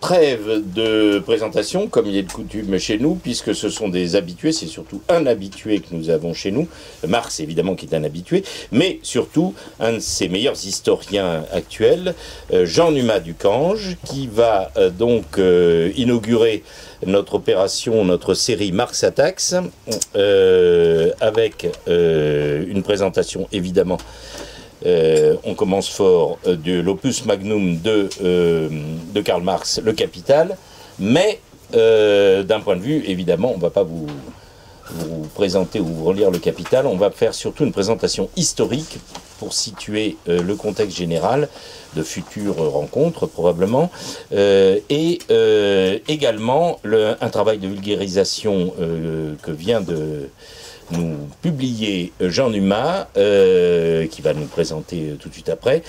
trêve de présentation, comme il est de coutume chez nous, puisque ce sont des habitués, c'est surtout un habitué que nous avons chez nous, Marx évidemment qui est un habitué, mais surtout un de ses meilleurs historiens actuels, Jean Numa Ducange, qui va donc inaugurer notre opération, notre série Marx Attacks, avec une présentation évidemment. On commence fort de l'opus magnum de Karl Marx, Le Capital, mais d'un point de vue, évidemment, on ne va pas vous présenter ou vous relire Le Capital, on va faire surtout une présentation historique pour situer le contexte général de futures rencontres probablement, et également un travail de vulgarisation que vient de nous publier Jean Numa, qui va nous présenter tout de suite après.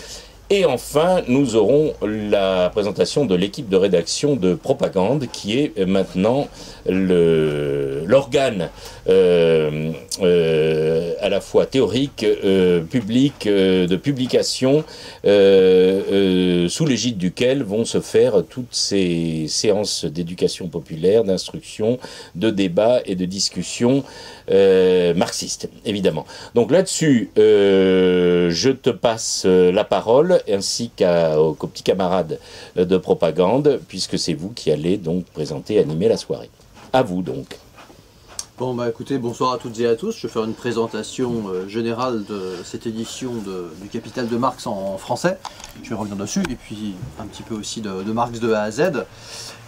Et enfin, nous aurons la présentation de l'équipe de rédaction de Propagande, qui est maintenant l'organe à la fois théorique, public, de publication, sous l'égide duquel vont se faire toutes ces séances d'éducation populaire, d'instruction, de débat et de discussion marxiste, évidemment. Donc là-dessus, je te passe la parole, ainsi qu'aux petits camarades de Propagande, puisque c'est vous qui allez donc présenter, animer la soirée. À vous donc. Bon bah écoutez, bonsoir à toutes et à tous. Je vais faire une présentation générale de cette édition du Capital de Marx en français. Je vais revenir dessus, et puis un petit peu aussi de Marx de A à Z.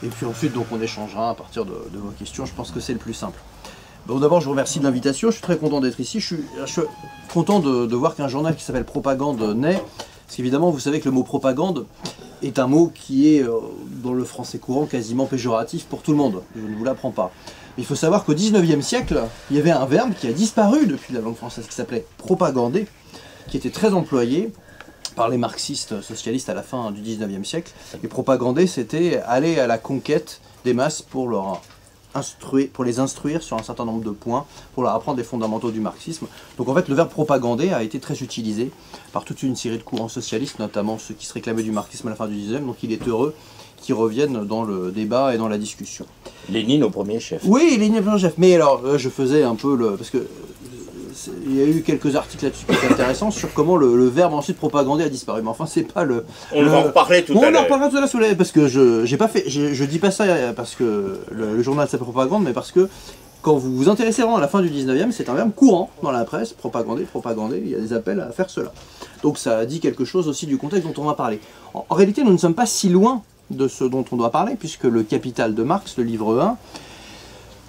Et puis ensuite donc on échangera à partir de vos questions. Je pense que c'est le plus simple. Bon, d'abord, je vous remercie de l'invitation. Je suis très content d'être ici. Je suis content de voir qu'un journal qui s'appelle Propagande naît. Parce qu'évidemment, vous savez que le mot propagande est un mot qui est, dans le français courant, quasiment péjoratif pour tout le monde. Je ne vous l'apprends pas. Mais il faut savoir qu'au 19e siècle, il y avait un verbe qui a disparu depuis la langue française, qui s'appelait propagander, qui était très employé par les marxistes socialistes à la fin du 19e siècle. Et propagander, c'était aller à la conquête des masses pour les instruire sur un certain nombre de points, pour leur apprendre les fondamentaux du marxisme. Donc en fait, le verbe propagander a été très utilisé par toute une série de courants socialistes, notamment ceux qui se réclamaient du marxisme à la fin du 19e, donc il est heureux qu'ils reviennent dans le débat et dans la discussion. Lénine au premier chef. Oui, Lénine au premier chef, mais alors je faisais un peu parce que il y a eu quelques articles là-dessus qui étaient intéressants sur comment le verbe ensuite propagander a disparu. Mais enfin, c'est pas le. On va en reparler tout à l'heure. On en reparlera tout à l'heure parce que je dis pas ça parce que le journal s'appelle Propagande, mais parce que quand vous vous intéressez vraiment à la fin du 19e, c'est un verbe courant dans la presse, propagander, il y a des appels à faire cela. Donc ça dit quelque chose aussi du contexte dont on va parler. En réalité, nous ne sommes pas si loin de ce dont on doit parler, puisque le Capital de Marx, le livre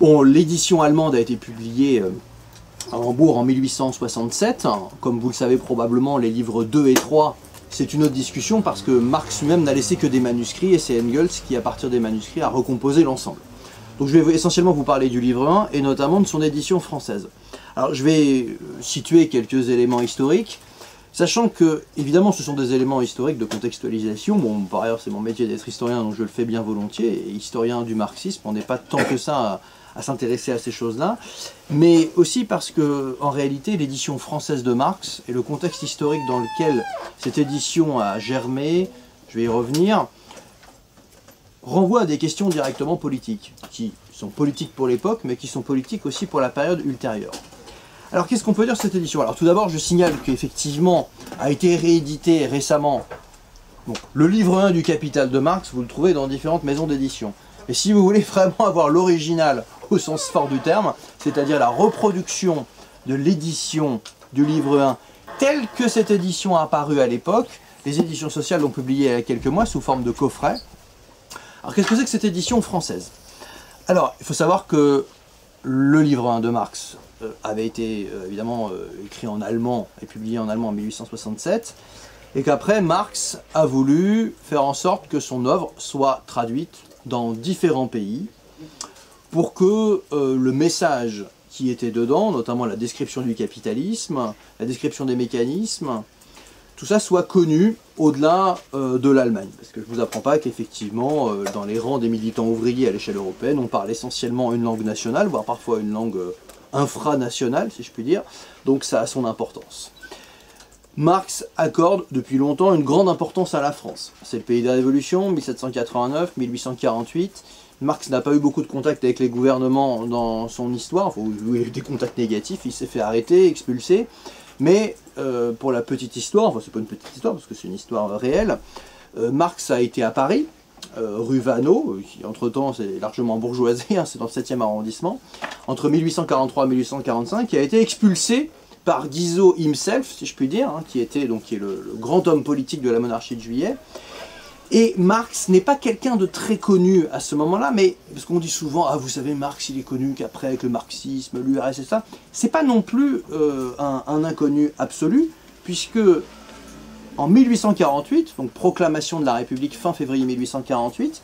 1, l'édition allemande a été publiée à Hambourg en 1867. Comme vous le savez probablement, les livres 2 et 3, c'est une autre discussion parce que Marx lui-même n'a laissé que des manuscrits et c'est Engels qui, à partir des manuscrits, a recomposé l'ensemble. Donc je vais essentiellement vous parler du livre 1 et notamment de son édition française. Alors je vais situer quelques éléments historiques, sachant que, évidemment, ce sont des éléments historiques de contextualisation. Bon, par ailleurs, c'est mon métier d'être historien, donc je le fais bien volontiers, et historien du marxisme, on n'est pas tant que ça à s'intéresser à ces choses-là, mais aussi parce que, en réalité, l'édition française de Marx et le contexte historique dans lequel cette édition a germé, je vais y revenir, renvoie à des questions directement politiques, qui sont politiques pour l'époque, mais qui sont politiques aussi pour la période ultérieure. Alors, qu'est-ce qu'on peut dire de cette édition? Alors, tout d'abord, je signale qu'effectivement, a été réédité récemment, donc, le livre 1 du Capital de Marx, vous le trouvez dans différentes maisons d'édition. Et si vous voulez vraiment avoir l'original au sens fort du terme, c'est-à-dire la reproduction de l'édition du livre 1 telle que cette édition a apparu à l'époque, les éditions sociales l'ont publié il y a quelques mois sous forme de coffret. Alors qu'est-ce que c'est que cette édition française? Alors, il faut savoir que le livre 1 de Marx avait été évidemment écrit en allemand et publié en allemand en 1867, et qu'après Marx a voulu faire en sorte que son œuvre soit traduite dans différents pays, pour que le message qui était dedans, notamment la description du capitalisme, la description des mécanismes, tout ça soit connu au-delà de l'Allemagne. Parce que je ne vous apprends pas qu'effectivement, dans les rangs des militants ouvriers à l'échelle européenne, on parle essentiellement une langue nationale, voire parfois une langue infranationale, si je puis dire, donc ça a son importance. Marx accorde depuis longtemps une grande importance à la France. C'est le pays des révolutions, 1789, 1848. Marx n'a pas eu beaucoup de contacts avec les gouvernements dans son histoire, il a eu des contacts négatifs, il s'est fait arrêter, expulser. Mais pour la petite histoire, enfin c'est pas une petite histoire parce que c'est une histoire réelle, Marx a été à Paris, rue Vaneau, qui entre-temps c'est largement bourgeoisé, hein, c'est dans le 7e arrondissement, entre 1843 et 1845, qui a été expulsé par Guizot himself, si je puis dire, hein, qui est le grand homme politique de la monarchie de Juillet. Et Marx n'est pas quelqu'un de très connu à ce moment-là, mais parce qu'on dit souvent, ah vous savez, Marx il est connu qu'après avec le marxisme, l'URSS et ça, c'est pas non plus un inconnu absolu, puisque en 1848, donc proclamation de la République fin février 1848,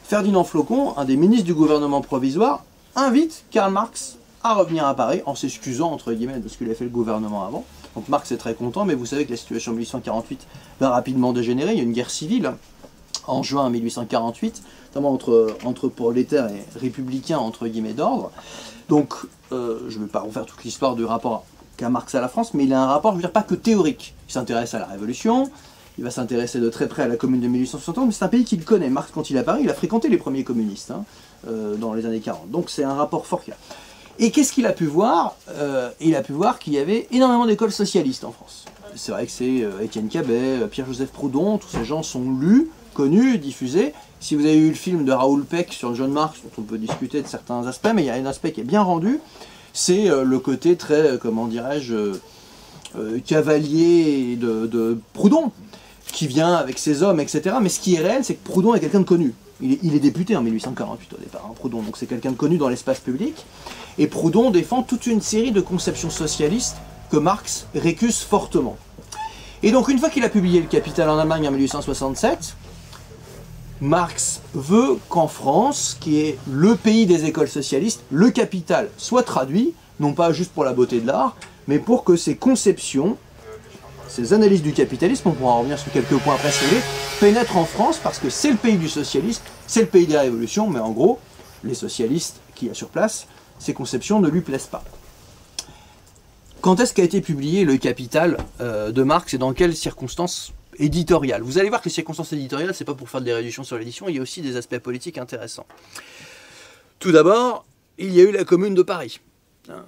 Ferdinand Flocon, un des ministres du gouvernement provisoire, invite Karl Marx à revenir à Paris, en s'excusant entre guillemets de ce qu'il a fait le gouvernement avant. Donc Marx est très content, mais vous savez que la situation en 1848 va rapidement dégénérer, il y a une guerre civile en juin 1848, notamment entre prolétaires et républicains entre guillemets d'ordre. Donc je ne vais pas refaire toute l'histoire du rapport qu'a Marx à la France, mais il a un rapport, je veux dire, pas que théorique. Il s'intéresse à la Révolution, il va s'intéresser de très près à la Commune de 1871, mais c'est un pays qu'il connaît. Marx, quand il est à Paris, il a fréquenté les premiers communistes hein, dans les années 40. Donc c'est un rapport fort qu'il a. Et qu'est-ce qu'il a pu voir? Il a pu voir qu'il y avait énormément d'écoles socialistes en France. C'est vrai que c'est Étienne Cabet, Pierre-Joseph Proudhon, tous ces gens sont lus, connus, diffusés. Si vous avez eu le film de Raoul Peck sur John Marx, dont on peut discuter de certains aspects, mais il y a un aspect qui est bien rendu, c'est le côté très, comment dirais-je, cavalier de Proudhon, qui vient avec ses hommes, etc. Mais ce qui est réel, c'est que Proudhon est quelqu'un de connu. Il est député en 1848 au départ, hein, Proudhon, donc c'est quelqu'un de connu dans l'espace public. Et Proudhon défend toute une série de conceptions socialistes que Marx récuse fortement. Et donc une fois qu'il a publié Le Capital en Allemagne en 1867, Marx veut qu'en France, qui est le pays des écoles socialistes, Le Capital soit traduit, non pas juste pour la beauté de l'art, mais pour que ses conceptions, ses analyses du capitalisme, on pourra en revenir sur quelques points précédents, pénètrent en France parce que c'est le pays du socialisme, c'est le pays des révolutions, mais en gros, les socialistes qu'il y a sur place, ces conceptions ne lui plaisent pas. Quand est-ce qu'a été publié Le Capital de Marx et dans quelles circonstances éditoriales? Vous allez voir que les circonstances éditoriales, c'est pas pour faire des réductions sur l'édition, il y a aussi des aspects politiques intéressants. Tout d'abord, il y a eu la Commune de Paris,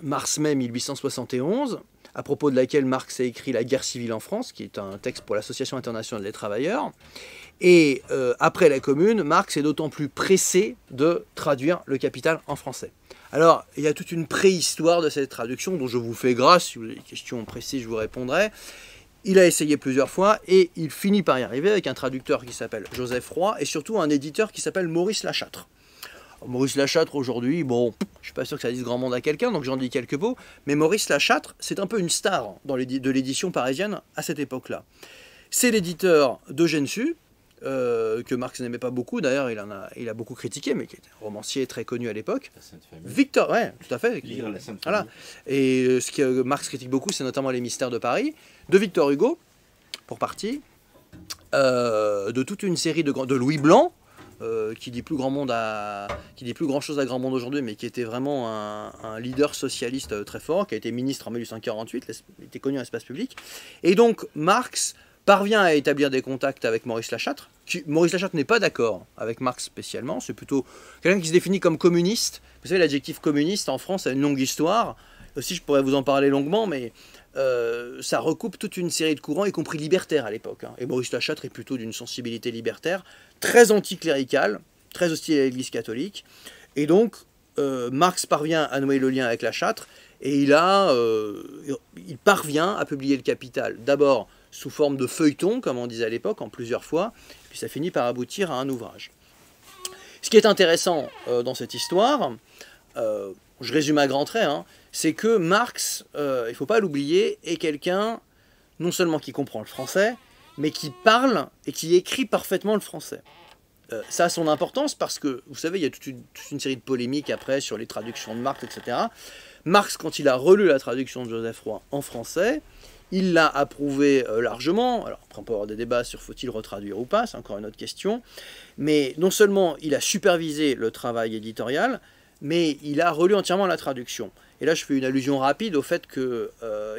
mars-mai 1871, à propos de laquelle Marx a écrit La guerre civile en France, qui est un texte pour l'Association internationale des travailleurs. Et après la Commune, Marx est d'autant plus pressé de traduire Le Capital en français. Alors, il y a toute une préhistoire de cette traduction dont je vous fais grâce. Si vous avez des questions précises, je vous répondrai. Il a essayé plusieurs fois et il finit par y arriver avec un traducteur qui s'appelle Joseph Roy et surtout un éditeur qui s'appelle Maurice Lachâtre. Maurice Lachâtre, aujourd'hui, bon, je ne suis pas sûr que ça dise grand monde à quelqu'un, donc j'en dis quelques mots. Mais Maurice Lachâtre, c'est un peu une star de l'édition parisienne à cette époque-là. C'est l'éditeur d'Eugène Sue, que Marx n'aimait pas beaucoup, d'ailleurs il a beaucoup critiqué, mais qui était un romancier très connu à l'époque. Victor, ouais, tout à fait. Voilà. Et ce que Marx critique beaucoup, c'est notamment les mystères de Paris, de Victor Hugo, pour partie, de toute une série de Louis Blanc, qui dit plus grand chose à grand monde aujourd'hui, mais qui était vraiment un leader socialiste très fort, qui a été ministre en 1848, il était connu dans l'espace public. Et donc Marx parvient à établir des contacts avec Maurice Lachâtre. Maurice Lachâtre n'est pas d'accord avec Marx spécialement, c'est plutôt quelqu'un qui se définit comme communiste. Vous savez, l'adjectif communiste en France a une longue histoire. Aussi, je pourrais vous en parler longuement, mais ça recoupe toute une série de courants, y compris libertaires à l'époque. Et Maurice Lachâtre est plutôt d'une sensibilité libertaire, très anticléricale, très hostile à l'Église catholique. Et donc, Marx parvient à nouer le lien avec Lachâtre, et il parvient à publier Le Capital, d'abord sous forme de feuilleton, comme on disait à l'époque, en plusieurs fois, puis ça finit par aboutir à un ouvrage. Ce qui est intéressant dans cette histoire, je résume à grands traits, hein, c'est que Marx, il ne faut pas l'oublier, est quelqu'un non seulement qui comprend le français, mais qui parle et qui écrit parfaitement le français. Ça a son importance parce que, vous savez, il y a toute une série de polémiques après sur les traductions de Marx, etc. Marx, quand il a relu la traduction de Joseph Roy en français, il l'a approuvé largement. Alors après on peut avoir des débats sur faut-il retraduire ou pas, c'est encore une autre question. Mais non seulement il a supervisé le travail éditorial, mais il a relu entièrement la traduction. Et là, je fais une allusion rapide au fait qu'il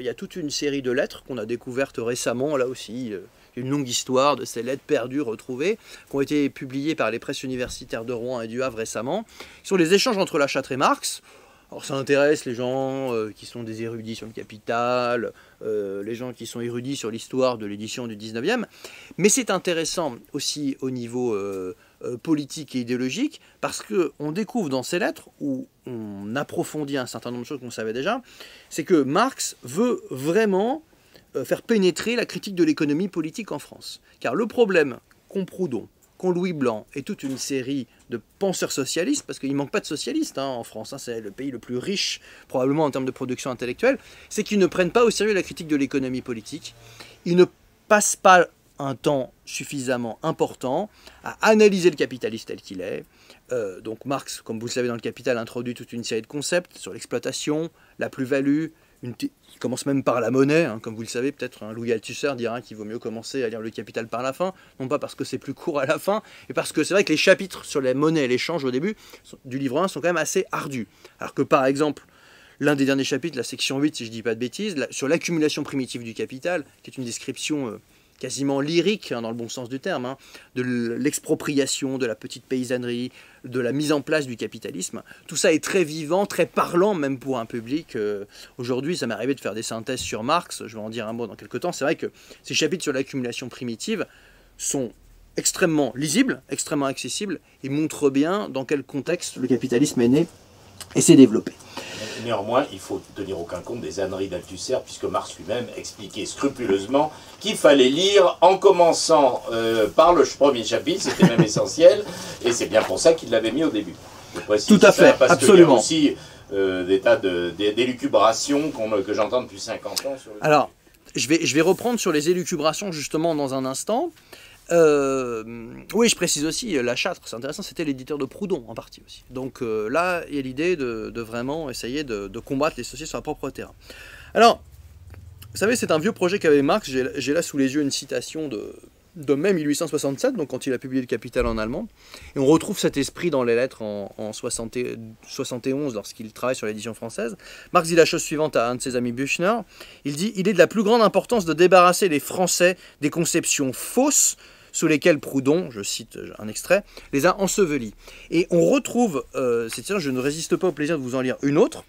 y a toute une série de lettres qu'on a découvertes récemment, là aussi, une longue histoire de ces lettres perdues, retrouvées, qui ont été publiées par les presses universitaires de Rouen et du Havre récemment, qui sont les échanges entre La Châtre et Marx. Alors ça intéresse les gens qui sont des érudits sur le Capital, les gens qui sont érudits sur l'histoire de l'édition du 19e, mais c'est intéressant aussi au niveau politique et idéologique, parce qu'on découvre dans ces lettres, où on approfondit un certain nombre de choses qu'on savait déjà, c'est que Marx veut vraiment faire pénétrer la critique de l'économie politique en France. Car le problème qu'ont Proudhon, qu'ont Louis Blanc et toute une série de penseurs socialistes, parce qu'il ne manque pas de socialistes en France, c'est le pays le plus riche probablement en termes de production intellectuelle, c'est qu'ils ne prennent pas au sérieux la critique de l'économie politique. Ils ne passent pas un temps suffisamment important à analyser le capitalisme tel qu'il est. Donc Marx, comme vous le savez dans le Capital, introduit toute une série de concepts sur l'exploitation, la plus-value, il commence même par la monnaie, comme vous le savez, peut-être Louis Althusser dira qu'il vaut mieux commencer à lire le Capital par la fin, non pas parce que c'est plus court à la fin, mais parce que c'est vrai que les chapitres sur la monnaie et l'échange au début du livre 1 sont quand même assez ardus. Alors que par exemple, l'un des derniers chapitres, la section 8, si je ne dis pas de bêtises, sur l'accumulation primitive du capital, qui est une description quasiment lyrique, dans le bon sens du terme, de l'expropriation, de la petite paysannerie, de la mise en place du capitalisme. Tout ça est très vivant, très parlant, même pour un public. Aujourd'hui, ça m'est arrivé de faire des synthèses sur Marx, je vais en dire un mot dans quelques temps. C'est vrai que ces chapitres sur l'accumulation primitive sont extrêmement lisibles, extrêmement accessibles, et montrent bien dans quel contexte le capitalisme est né et s'est développé. Néanmoins, il faut tenir aucun compte des âneries d'Althusser, puisque Marx lui-même expliquait scrupuleusement qu'il fallait lire en commençant par le premier chapitre, c'était même essentiel, et c'est bien pour ça qu'il l'avait mis au début. Tout à fait, parce absolument. Qu'il y a aussi des tas d'élucubrations que j'entends depuis 50 ans. Sur le Alors, je vais reprendre sur les élucubrations justement dans un instant. Oui, je précise aussi, La Châtre, c'est intéressant, c'était l'éditeur de Proudhon en partie aussi. Donc là, il y a l'idée de vraiment essayer de combattre les sociétés sur leur propre terrain. Alors, vous savez, c'est un vieux projet qu'avait Marx, j'ai là sous les yeux une citation de mai 1867, donc quand il a publié le Capital en allemand, et on retrouve cet esprit dans les lettres en 71 lorsqu'il travaille sur l'édition française. Marx dit la chose suivante à un de ses amis Büchner, il dit « Il est de la plus grande importance de débarrasser les Français des conceptions fausses sous lesquelles Proudhon, je cite un extrait, les a ensevelis. » Et on retrouve, je ne résiste pas au plaisir de vous en lire une autre,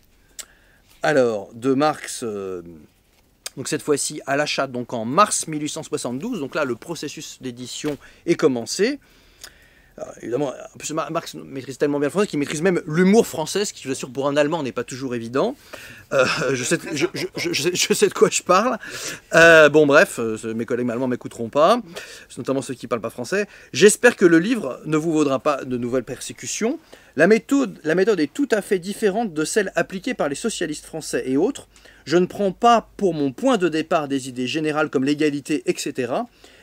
alors de Marx... donc cette fois-ci à La Châtre, donc en mars 1872, donc là le processus d'édition est commencé. Alors, évidemment, en plus, Marx maîtrise tellement bien le français qu'il maîtrise même l'humour français, ce qui, je vous assure, pour un Allemand n'est pas toujours évident. Je sais de quoi je parle. Bon, bref, mes collègues allemands ne m'écouteront pas, notamment ceux qui ne parlent pas français. J'espère que le livre ne vous vaudra pas de nouvelles persécutions. La méthode est tout à fait différente de celle appliquée par les socialistes français et autres. Je ne prends pas pour mon point de départ des idées générales comme l'égalité, etc.,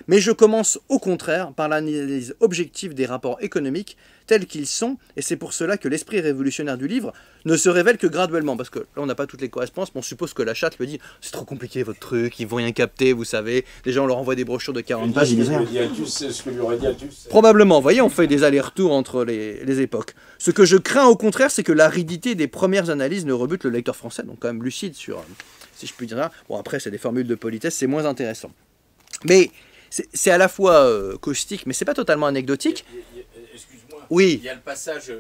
mais je commence au contraire par l'analyse objective des rapports économiques tels qu'ils sont, et c'est pour cela que l'esprit révolutionnaire du livre ne se révèle que graduellement, parce que là on n'a pas toutes les correspondances, mais on suppose que La Châtre lui dit « c'est trop compliqué votre truc, ils vont rien capter, vous savez, déjà on leur envoie des brochures de 40 pages, ils disent rien. » C'est ce que lui aurait dit Althus. Probablement, vous voyez, on fait des allers-retours entre les époques. Ce que je crains au contraire, c'est que l'aridité des premières analyses ne rebute le lecteur français, donc quand même lucide sur, si je puis dire ça. Bon après c'est des formules de politesse, c'est moins intéressant. Mais c'est à la fois caustique, mais c'est pas totalement anecdotique. Excuse-moi, oui. Il y a le passage,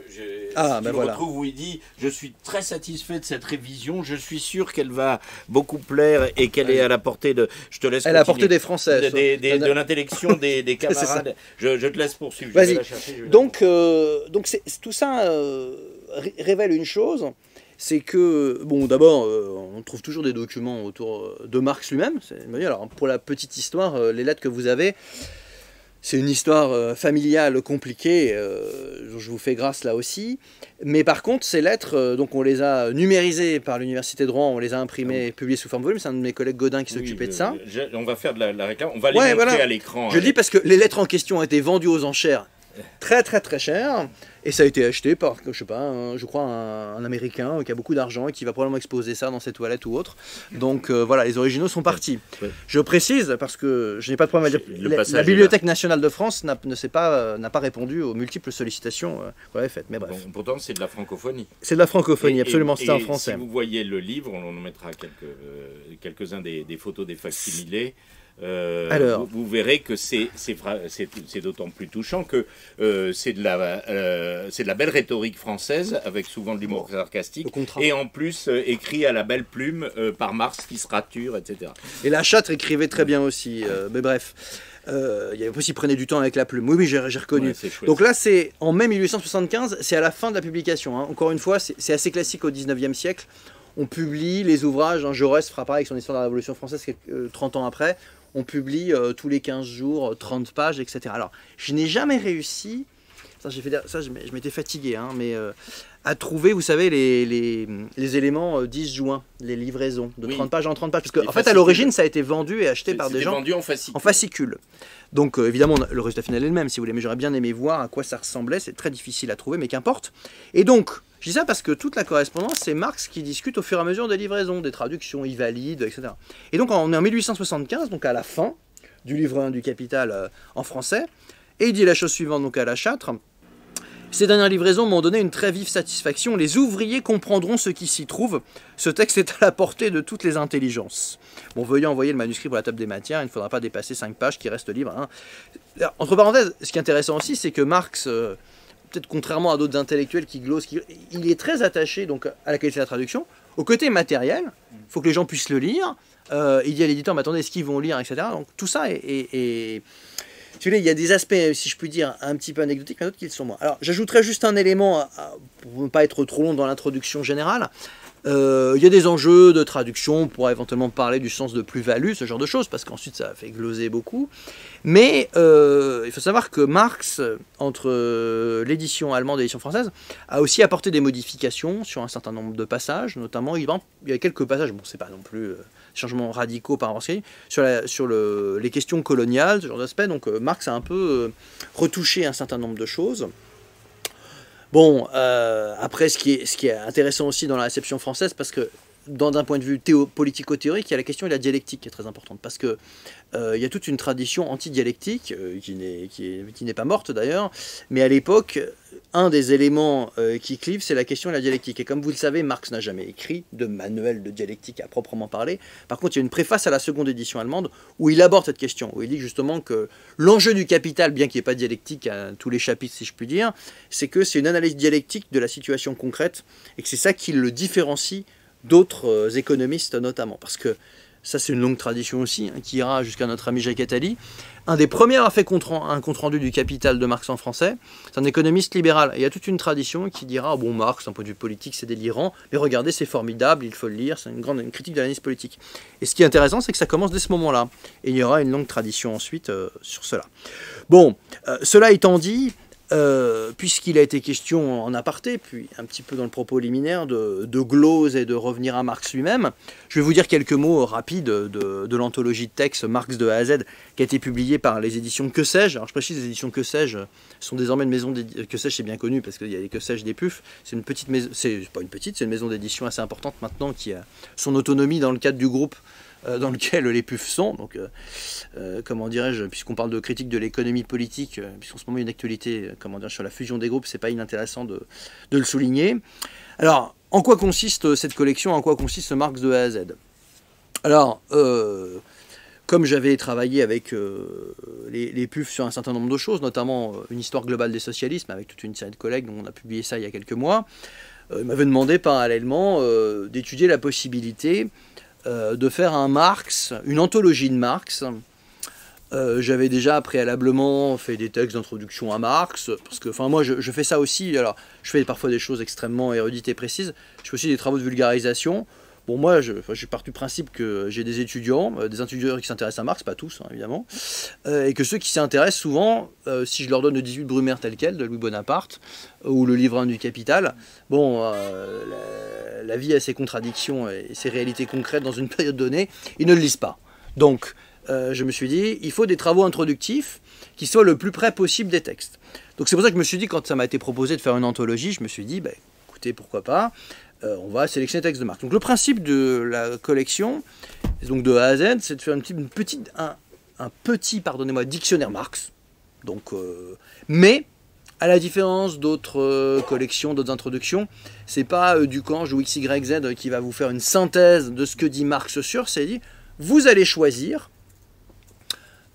voilà. retrouve où il dit « Je suis très satisfait de cette révision, je suis sûr qu'elle va beaucoup plaire et qu'elle est à la portée de... » Je te laisse Elle est à la portée des Français. De l'intellection des camarades. Je te laisse poursuivre. Vas-y. Donc tout ça révèle une chose, c'est que, bon, d'abord, on trouve toujours des documents autour de Marx lui-même. Alors, pour la petite histoire, les lettres que vous avez, c'est une histoire familiale compliquée, dont je vous fais grâce là aussi. Mais par contre, ces lettres, donc on les a numérisées par l'Université de Rouen, on les a imprimées et publiées sous forme volume. C'est un de mes collègues Godin qui s'occupait de ça. On va faire de la réclame, on va les montrer à l'écran. Je le dis parce que les lettres en question ont été vendues aux enchères très très très cher, et ça a été acheté par, je sais pas, je crois un Américain qui a beaucoup d'argent et qui va probablement exposer ça dans ses toilettes ou autre. Donc voilà, les originaux sont partis. Ouais. Je précise, parce que je n'ai pas de problème à dire, la Bibliothèque nationale de France n'a pas répondu aux multiples sollicitations qu'on avait faites, mais bref. Bon, pourtant c'est de la francophonie. C'est de la francophonie, absolument, c'est en français. Si vous voyez le livre, on en mettra quelques-uns des photos des facsimilés. Alors, vous verrez que c'est d'autant plus touchant que c'est de la belle rhétorique française avec souvent de l'humour sarcastique et en plus écrit à la belle plume par Marx qui se rature, etc. Et La Châtre écrivait très bien aussi, mais bref. Il y avait aussi prenait du temps avec la plume. Oui, j'ai reconnu. Ouais, donc là, c'est en mai 1875, c'est à la fin de la publication. Hein. Encore une fois, c'est assez classique au 19e siècle. On publie les ouvrages. Hein, Jaurès fera pareil avec son Histoire de la Révolution française 30 ans après. On publie tous les 15 jours, 30 pages, etc. Alors, je n'ai jamais réussi, je m'étais fatigué, hein, mais à trouver, vous savez, les éléments 10 juin, les livraisons, de 30 pages en 30 pages. Parce qu'en fait, à l'origine, ça a été vendu et acheté par des gens vendu en fascicule. Donc, évidemment, le résultat final est le même, si vous voulez, mais j'aurais bien aimé voir à quoi ça ressemblait. C'est très difficile à trouver, mais qu'importe. Et donc, je dis ça parce que toute la correspondance, c'est Marx qui discute au fur et à mesure des livraisons, des traductions, il valide, etc. Et donc, on est en 1875, donc à la fin du livre 1 du Capital en français, et il dit la chose suivante, donc à La Châtre. Ces dernières livraisons m'ont donné une très vive satisfaction. Les ouvriers comprendront ce qui s'y trouve. Ce texte est à la portée de toutes les intelligences. Bon, veuillez envoyer le manuscrit pour la table des matières. Il ne faudra pas dépasser 5 pages qui restent libres. Hein. Entre parenthèses, ce qui est intéressant aussi, c'est que Marx, peut-être contrairement à d'autres intellectuels qui glosent, il est très attaché donc, à la qualité de la traduction, au côté matériel. Il faut que les gens puissent le lire. Il dit à l'éditeur, mais attendez, est-ce qu'ils vont lire, etc. Donc tout ça est il y a des aspects, si je puis dire, un petit peu anecdotiques, mais d'autres qui le sont moins. Alors, j'ajouterais juste un élément, pour ne pas être trop long dans l'introduction générale. Il y a des enjeux de traduction, on pourra éventuellement parler du sens de plus-value, ce genre de choses, parce qu'ensuite ça fait gloser beaucoup. Mais il faut savoir que Marx, entre l'édition allemande et l'édition française, a aussi apporté des modifications sur un certain nombre de passages, notamment il y a quelques passages, bon c'est pas non plus changements radicaux par rapport à ce qu'il y a, sur les questions coloniales, ce genre d'aspect, donc Marx a un peu retouché un certain nombre de choses. Bon, après, ce qui est intéressant aussi dans la réception française, parce que d'un point de vue politico-théorique, il y a la question de la dialectique qui est très importante, parce que il y a toute une tradition anti-dialectique qui n'est pas morte d'ailleurs, mais à l'époque, un des éléments qui clive, c'est la question de la dialectique. Et comme vous le savez, Marx n'a jamais écrit de manuel de dialectique à proprement parler. Par contre, il y a une préface à la seconde édition allemande où il aborde cette question, où il dit justement que l'enjeu du Capital, bien qu'il n'y ait pas de dialectique à tous les chapitres, si je puis dire, c'est que c'est une analyse dialectique de la situation concrète, et que c'est ça qui le différencie d'autres économistes notamment, parce que ça c'est une longue tradition aussi, hein, qui ira jusqu'à notre ami Jacques Attali. Un des premiers à faire un compte-rendu du Capital de Marx en français, c'est un économiste libéral. Et il y a toute une tradition qui dira, bon Marx, d'un point de vue politique c'est délirant, mais regardez c'est formidable, il faut le lire, c'est une critique de l'analyse politique. Et ce qui est intéressant, c'est que ça commence dès ce moment-là. Et il y aura une longue tradition ensuite sur cela. Bon, cela étant dit, puisqu'il a été question en aparté, puis un petit peu dans le propos liminaire, de glose et de revenir à Marx lui-même, je vais vous dire quelques mots rapides de l'anthologie de textes Marx de A à Z, qui a été publiée par les éditions Que sais-je. Alors je précise, les éditions Que sais-je sont désormais une maison d'édition. Que sais-je, c'est bien connu, parce qu'il y a les Que sais-je des PUF. C'est une petite maison, c'est pas une petite, c'est une maison d'édition assez importante maintenant, qui a son autonomie dans le cadre du groupe dans lequel les PUF sont. Donc, comment dirais-je, puisqu'on parle de critique de l'économie politique, puisqu'en ce moment il y a une actualité sur la fusion des groupes, c'est pas inintéressant de le souligner. Alors, en quoi consiste cette collection, en quoi consiste ce Marx de A à Z? Alors, comme j'avais travaillé avec les PUF sur un certain nombre de choses, notamment une histoire globale des socialismes, avec toute une série de collègues, dont on a publié ça il y a quelques mois, ils m'avaient demandé parallèlement d'étudier la possibilité de faire un Marx, une anthologie de Marx. J'avais déjà préalablement fait des textes d'introduction à Marx, parce que moi je fais ça aussi, alors je fais parfois des choses extrêmement érudites et précises, je fais aussi des travaux de vulgarisation. Bon, moi je pars du principe que j'ai des étudiants qui s'intéressent à Marx, pas tous hein, évidemment, et que ceux qui s'intéressent souvent, si je leur donne le 18 Brumaire tel quel, de Louis Bonaparte, ou le livre 1 du Capital, bon, la vie a ses contradictions et ses réalités concrètes dans une période donnée, ils ne le lisent pas. Donc, je me suis dit, il faut des travaux introductifs qui soient le plus près possible des textes. Donc c'est pour ça que je me suis dit, quand ça m'a été proposé de faire une anthologie, je me suis dit, bah, écoutez, pourquoi pas, on va sélectionner des textes de Marx. Donc le principe de la collection, donc de A à Z, c'est de faire un petit pardonnez-moi, dictionnaire Marx. Donc, mais, à la différence d'autres collections, d'autres introductions, c'est pas Ducange ou XYZ qui va vous faire une synthèse de ce que dit Marx sur, c'est dit, vous allez choisir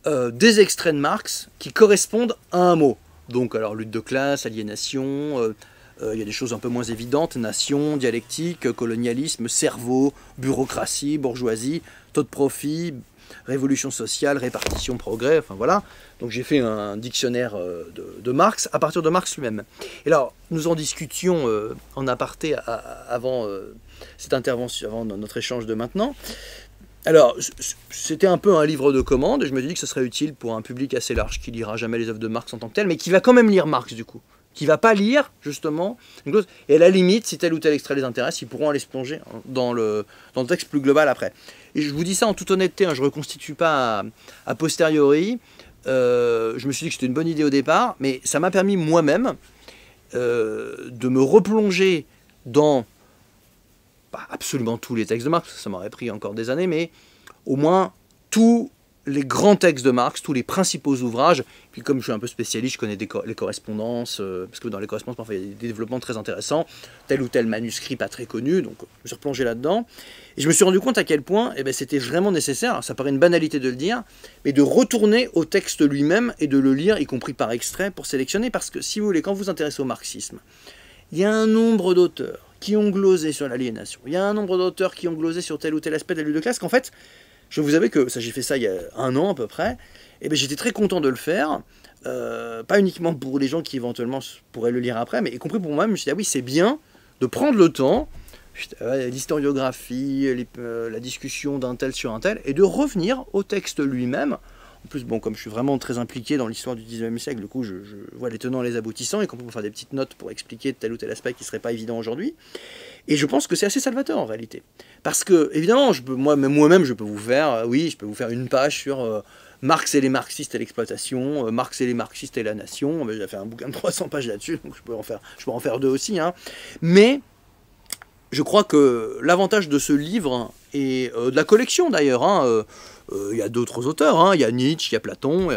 des extraits de Marx qui correspondent à un mot. Donc, alors, lutte de classe, aliénation, il y a des choses un peu moins évidentes, nation, dialectique, colonialisme, cerveau, bureaucratie, bourgeoisie, taux de profit, révolution sociale, répartition, progrès, enfin voilà. Donc j'ai fait un dictionnaire de Marx à partir de Marx lui-même. Et alors, nous en discutions en aparté avant cette intervention, avant notre échange de maintenant. Alors, c'était un peu un livre de commande, et je me suis dit que ce serait utile pour un public assez large qui lira jamais les œuvres de Marx en tant que tel, mais qui va quand même lire Marx du coup. Qui ne va pas lire, justement, une chose. Et à la limite, si tel ou tel extrait les intéresse, ils pourront aller se plonger dans le texte plus global après. Et je vous dis ça en toute honnêteté, hein, je ne reconstitue pas a posteriori. Je me suis dit que c'était une bonne idée au départ, mais ça m'a permis moi-même de me replonger dans absolument tous les textes de Marx, ça m'aurait pris encore des années, mais au moins tous les grands textes de Marx, tous les principaux ouvrages. Puis comme je suis un peu spécialiste, je connais les correspondances, parce que dans les correspondances, parfois, il y a des développements très intéressants, tel ou tel manuscrit pas très connu, donc je me suis replongé là-dedans. Et je me suis rendu compte à quel point c'était vraiment nécessaire, alors, ça paraît une banalité de le dire, mais de retourner au texte lui-même et de le lire, y compris par extrait, pour sélectionner, parce que si vous voulez, quand vous vous intéressez au marxisme, il y a un nombre d'auteurs qui ont glosé sur l'aliénation, il y a un nombre d'auteurs qui ont glosé sur tel ou tel aspect de la lutte de classe, qu'en fait, je vous avais que, ça j'ai fait ça il y a un an à peu près, et j'étais très content de le faire, pas uniquement pour les gens qui éventuellement pourraient le lire après, mais y compris pour moi, je me suis dit, ah oui, c'est bien de prendre le temps, l'historiographie, la discussion d'un tel sur un tel, et de revenir au texte lui-même. En plus, bon, comme je suis vraiment très impliqué dans l'histoire du 19e siècle, du coup, je vois les tenants et les aboutissants, et qu'on peut faire des petites notes pour expliquer tel ou tel aspect qui ne serait pas évident aujourd'hui. Et je pense que c'est assez salvateur en réalité. Parce que, évidemment, moi-même, je peux vous faire, je peux vous faire une page sur Marx et les marxistes et l'exploitation, Marx et les marxistes et la nation. J'ai fait un bouquin de 300 pages là-dessus, donc je peux en faire deux aussi. Hein. Mais je crois que l'avantage de ce livre, et de la collection d'ailleurs, il y a d'autres auteurs, il y a Nietzsche, il y a Platon,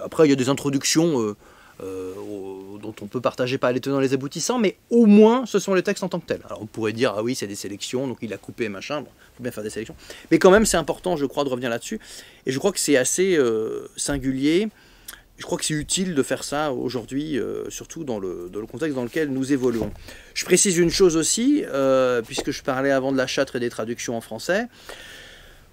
après il y a des introductions dont on peut partager pas les tenants et les aboutissants, mais au moins ce sont les textes en tant que tels. Alors on pourrait dire, ah oui, c'est des sélections, donc il a coupé, machin, bon, il faut bien faire des sélections. Mais quand même, c'est important, je crois, de revenir là-dessus. Et je crois que c'est assez singulier. Je crois que c'est utile de faire ça aujourd'hui, surtout dans le contexte dans lequel nous évoluons. Je précise une chose aussi, puisque je parlais avant de la châtre et des traductions en français.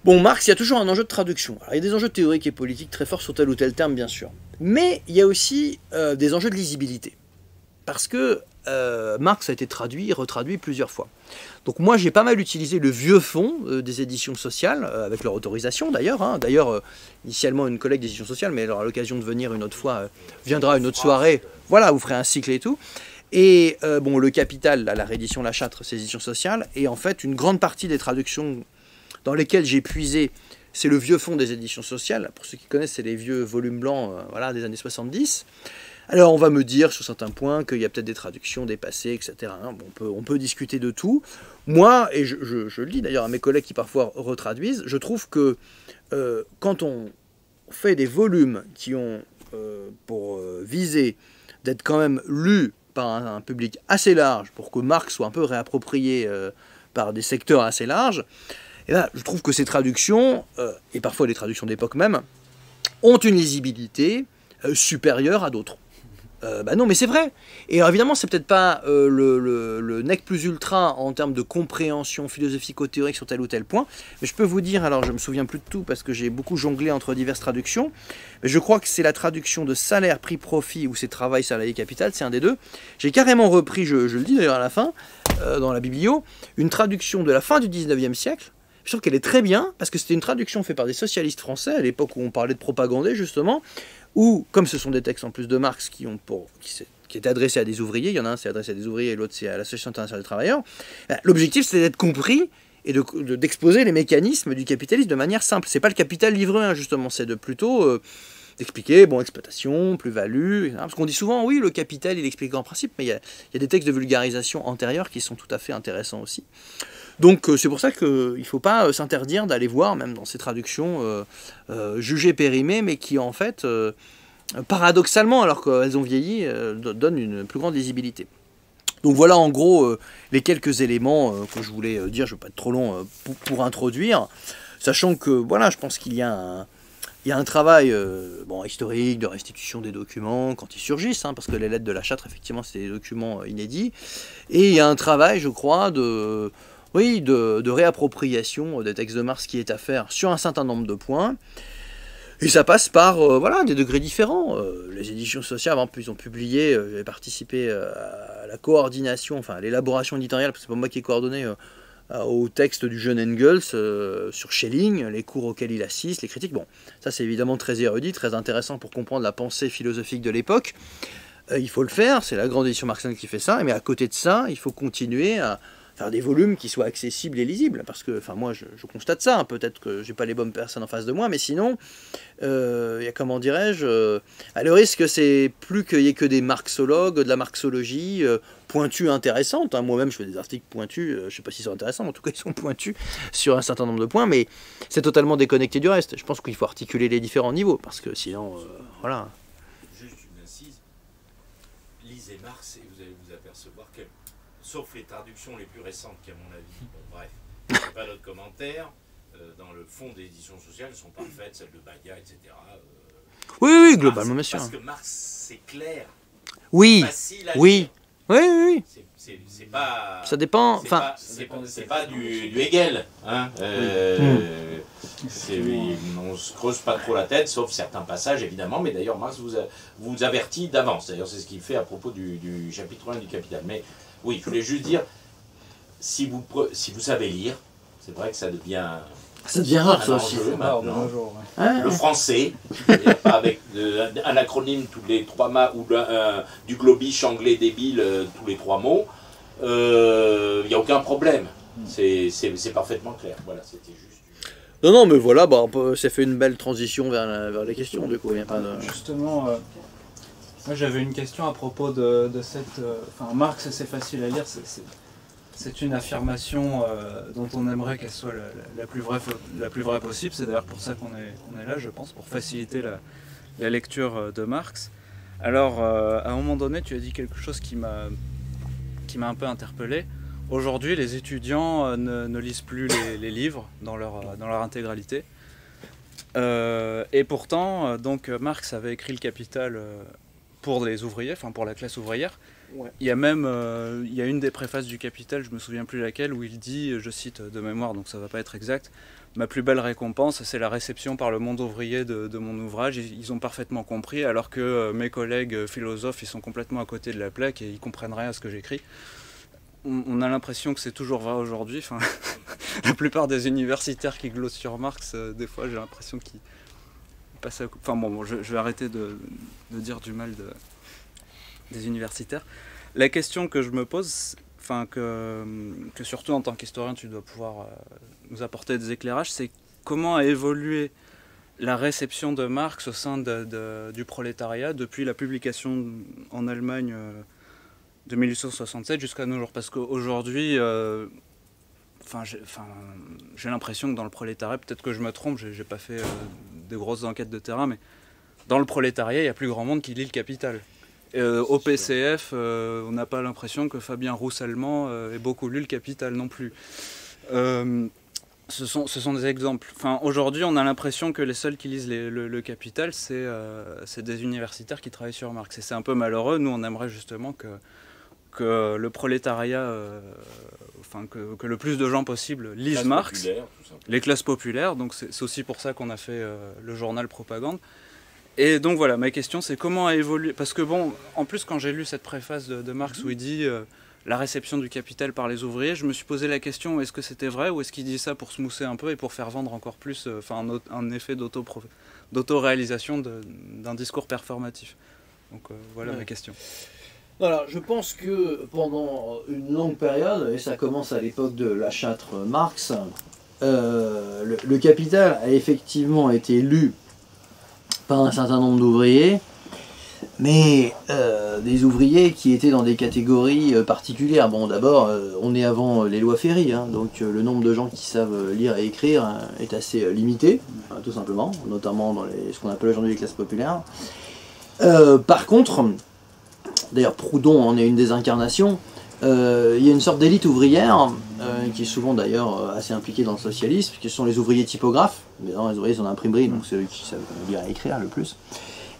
Bon, Marx, il y a toujours un enjeu de traduction. Alors, il y a des enjeux théoriques et politiques très forts sur tel ou tel terme, bien sûr. Mais il y a aussi des enjeux de lisibilité. Parce que Marx a été traduit et retraduit plusieurs fois. Donc moi, j'ai pas mal utilisé le vieux fond des éditions sociales, avec leur autorisation d'ailleurs. Hein. D'ailleurs, initialement, une collègue des éditions sociales, mais alors, à l'occasion de venir une autre fois, viendra une autre soirée. Voilà, vous ferez un cycle et tout. Et bon, le Capital, la réédition La Châtre, c'est éditions sociales. Et en fait, une grande partie des traductions dans lesquelles j'ai puisé, c'est le vieux fond des éditions sociales. Pour ceux qui connaissent, c'est les vieux volumes blancs des années 70. Alors on va me dire sur certains points qu'il y a peut-être des traductions dépassées, etc. Bon, on peut discuter de tout. Moi, et je le dis d'ailleurs à mes collègues qui parfois retraduisent, je trouve que quand on fait des volumes qui ont pour viser d'être quand même lus par un public assez large, pour que Marx soit un peu réapproprié par des secteurs assez larges, et là, je trouve que ces traductions, et parfois les traductions d'époque même, ont une lisibilité supérieure à d'autres. Non, mais c'est vrai. Et alors, évidemment, c'est peut-être pas le nec plus ultra en termes de compréhension philosophico-théorique sur tel ou tel point, mais je peux vous dire, alors je me souviens plus de tout parce que j'ai beaucoup jonglé entre diverses traductions, mais je crois que c'est la traduction de salaire, prix, profit, ou c'est travail, salarié, capital, c'est un des deux. J'ai carrément repris, je le dis d'ailleurs à la fin, dans la biblio, une traduction de la fin du 19e siècle. Je trouve qu'elle est très bien, parce que c'était une traduction faite par des socialistes français, à l'époque où on parlait de propagandé, justement, où, comme ce sont des textes en plus de Marx qui étaient adressés à des ouvriers, il y en a un c'est adressé à des ouvriers et l'autre c'est à l'Association internationale des travailleurs, l'objectif c'était d'être compris et d'exposer les mécanismes du capitalisme de manière simple. C'est pas le capital livré, justement, c'est de plutôt expliquer, bon, exploitation, plus-value, etc. Parce qu'on dit souvent, oui, le capital, il explique en principe, mais il y a des textes de vulgarisation antérieurs qui sont tout à fait intéressants aussi. Donc c'est pour ça qu'il ne faut pas s'interdire d'aller voir, même dans ces traductions jugées périmées, mais qui en fait, paradoxalement, alors qu'elles ont vieilli, donnent une plus grande lisibilité. Donc voilà en gros les quelques éléments que je voulais dire, je ne vais pas être trop long pour introduire, sachant que voilà, je pense qu'il y a un travail historique de restitution des documents quand ils surgissent, parce que les lettres de la Châtre, effectivement, c'est des documents inédits, et il y a un travail, je crois, de réappropriation des textes de Marx qui est à faire sur un certain nombre de points. Et ça passe par des degrés différents. Les éditions sociales, ils ont publié, j'avais participé à la coordination, enfin à l'élaboration éditoriale, parce que c'est pas moi qui ai coordonné, au texte du jeune Engels sur Schelling, les cours auxquels il assiste, les critiques. Bon, ça c'est évidemment très érudit, très intéressant pour comprendre la pensée philosophique de l'époque. Il faut le faire, c'est la grande édition marxienne qui fait ça, mais à côté de ça, il faut continuer à faire des volumes qui soient accessibles et lisibles, parce que, moi je constate ça, peut-être que j'ai pas les bonnes personnes en face de moi, mais sinon, il y a, comment dirais-je, le risque c'est plus qu'il y ait que des marxologues, de la marxologie pointue intéressante, moi-même je fais des articles pointus, je sais pas s'ils sont intéressants, mais en tout cas ils sont pointus sur un certain nombre de points, mais c'est totalement déconnecté du reste. Je pense qu'il faut articuler les différents niveaux, parce que sinon, voilà. Juste une incise, lisez Marx et vous allez vous apercevoir que, sauf les traductions les plus récentes qui, à mon avis, bon bref, c'est pas notre commentaire, dans le fond des éditions sociales, elles sont parfaites, celles de Badia, etc. Oui, globalement, bien sûr. Parce que Marx, c'est clair, oui, facile à lire. Oui. C'est pas... Ça dépend, c'est pas du Hegel, on se creuse pas trop la tête, sauf certains passages, évidemment, mais d'ailleurs, Marx vous avertit d'avance, d'ailleurs, c'est ce qu'il fait à propos du chapitre 1 du Capital. Mais oui, je voulais juste dire, si vous savez lire, c'est vrai que ça devient rare, ça aussi. Le français, pas avec un acronyme tous les 3 mots, ou du globish anglais débile tous les 3 mots, il n'y a aucun problème. C'est parfaitement clair. Voilà, c'était juste. Non, mais voilà, ça fait une belle transition vers les questions, du coup. Il y a pas de... Justement, moi j'avais une question à propos de cette... Marx, c'est facile à lire, c'est une affirmation dont on aimerait qu'elle soit la plus vraie possible. C'est d'ailleurs pour ça qu'on est là, je pense, pour faciliter la lecture de Marx. Alors, à un moment donné, tu as dit quelque chose qui m'a un peu interpellé. Aujourd'hui, les étudiants ne lisent plus les livres dans leur intégralité. Et pourtant, donc Marx avait écrit le Capital pour les ouvriers, enfin pour la classe ouvrière. Ouais. Il y a même il y a une des préfaces du Capital, je me souviens plus laquelle, où il dit, je cite de mémoire, donc ça va pas être exact, ma plus belle récompense, c'est la réception par le monde ouvrier de mon ouvrage. Ils ont parfaitement compris, alors que mes collègues philosophes, ils sont complètement à côté de la plaque et ils comprennent rien à ce que j'écris. On a l'impression que c'est toujours vrai aujourd'hui. Enfin, la plupart des universitaires qui glossent sur Marx, des fois j'ai l'impression qu'ils passent à... Enfin bon, je vais arrêter de dire du mal des universitaires. La question que je me pose, que surtout en tant qu'historien tu dois pouvoir nous apporter des éclairages, c'est comment a évolué la réception de Marx au sein du prolétariat depuis la publication en Allemagne de 1867 jusqu'à nos jours. Parce qu'aujourd'hui, j'ai l'impression que dans le prolétariat, peut-être que je me trompe, j'ai pas fait de grosses enquêtes de terrain, mais dans le prolétariat, il y a plus grand monde qui lit le Capital. Au PCF, on n'a pas l'impression que Fabien Roussellement ait beaucoup lu le Capital non plus. Ce sont des exemples. Aujourd'hui, on a l'impression que les seuls qui lisent le Capital, c'est des universitaires qui travaillent sur Marx. Et c'est un peu malheureux. Nous, on aimerait justement que le prolétariat, que le plus de gens possible lisent Marx, les classes populaires. Donc c'est aussi pour ça qu'on a fait le journal Propagande. Et donc voilà, ma question c'est comment a évolué, parce que bon, en plus quand j'ai lu cette préface de Marx où il dit la réception du Capital par les ouvriers, je me suis posé la question, est-ce que c'était vrai ou est-ce qu'il dit ça pour se mousser un peu et pour faire vendre encore plus, un effet d'auto-réalisation d'un discours performatif. Donc voilà ma question. Alors, je pense que pendant une longue période, et ça commence à l'époque de la Châtre Marx, le Capital a effectivement été lu pas un certain nombre d'ouvriers, mais des ouvriers qui étaient dans des catégories particulières. Bon, d'abord, on est avant les lois Ferry, hein, donc le nombre de gens qui savent lire et écrire hein, est assez limité, tout simplement, notamment dans ce qu'on appelle aujourd'hui les classes populaires. Par contre, d'ailleurs Proudhon en est une des incarnations, il y a une sorte d'élite ouvrière, qui est souvent d'ailleurs assez impliquée dans le socialisme, qui sont les ouvriers typographes. Évidemment, les ouvriers sont en imprimerie, donc c'est eux qui savent lire et écrire le plus.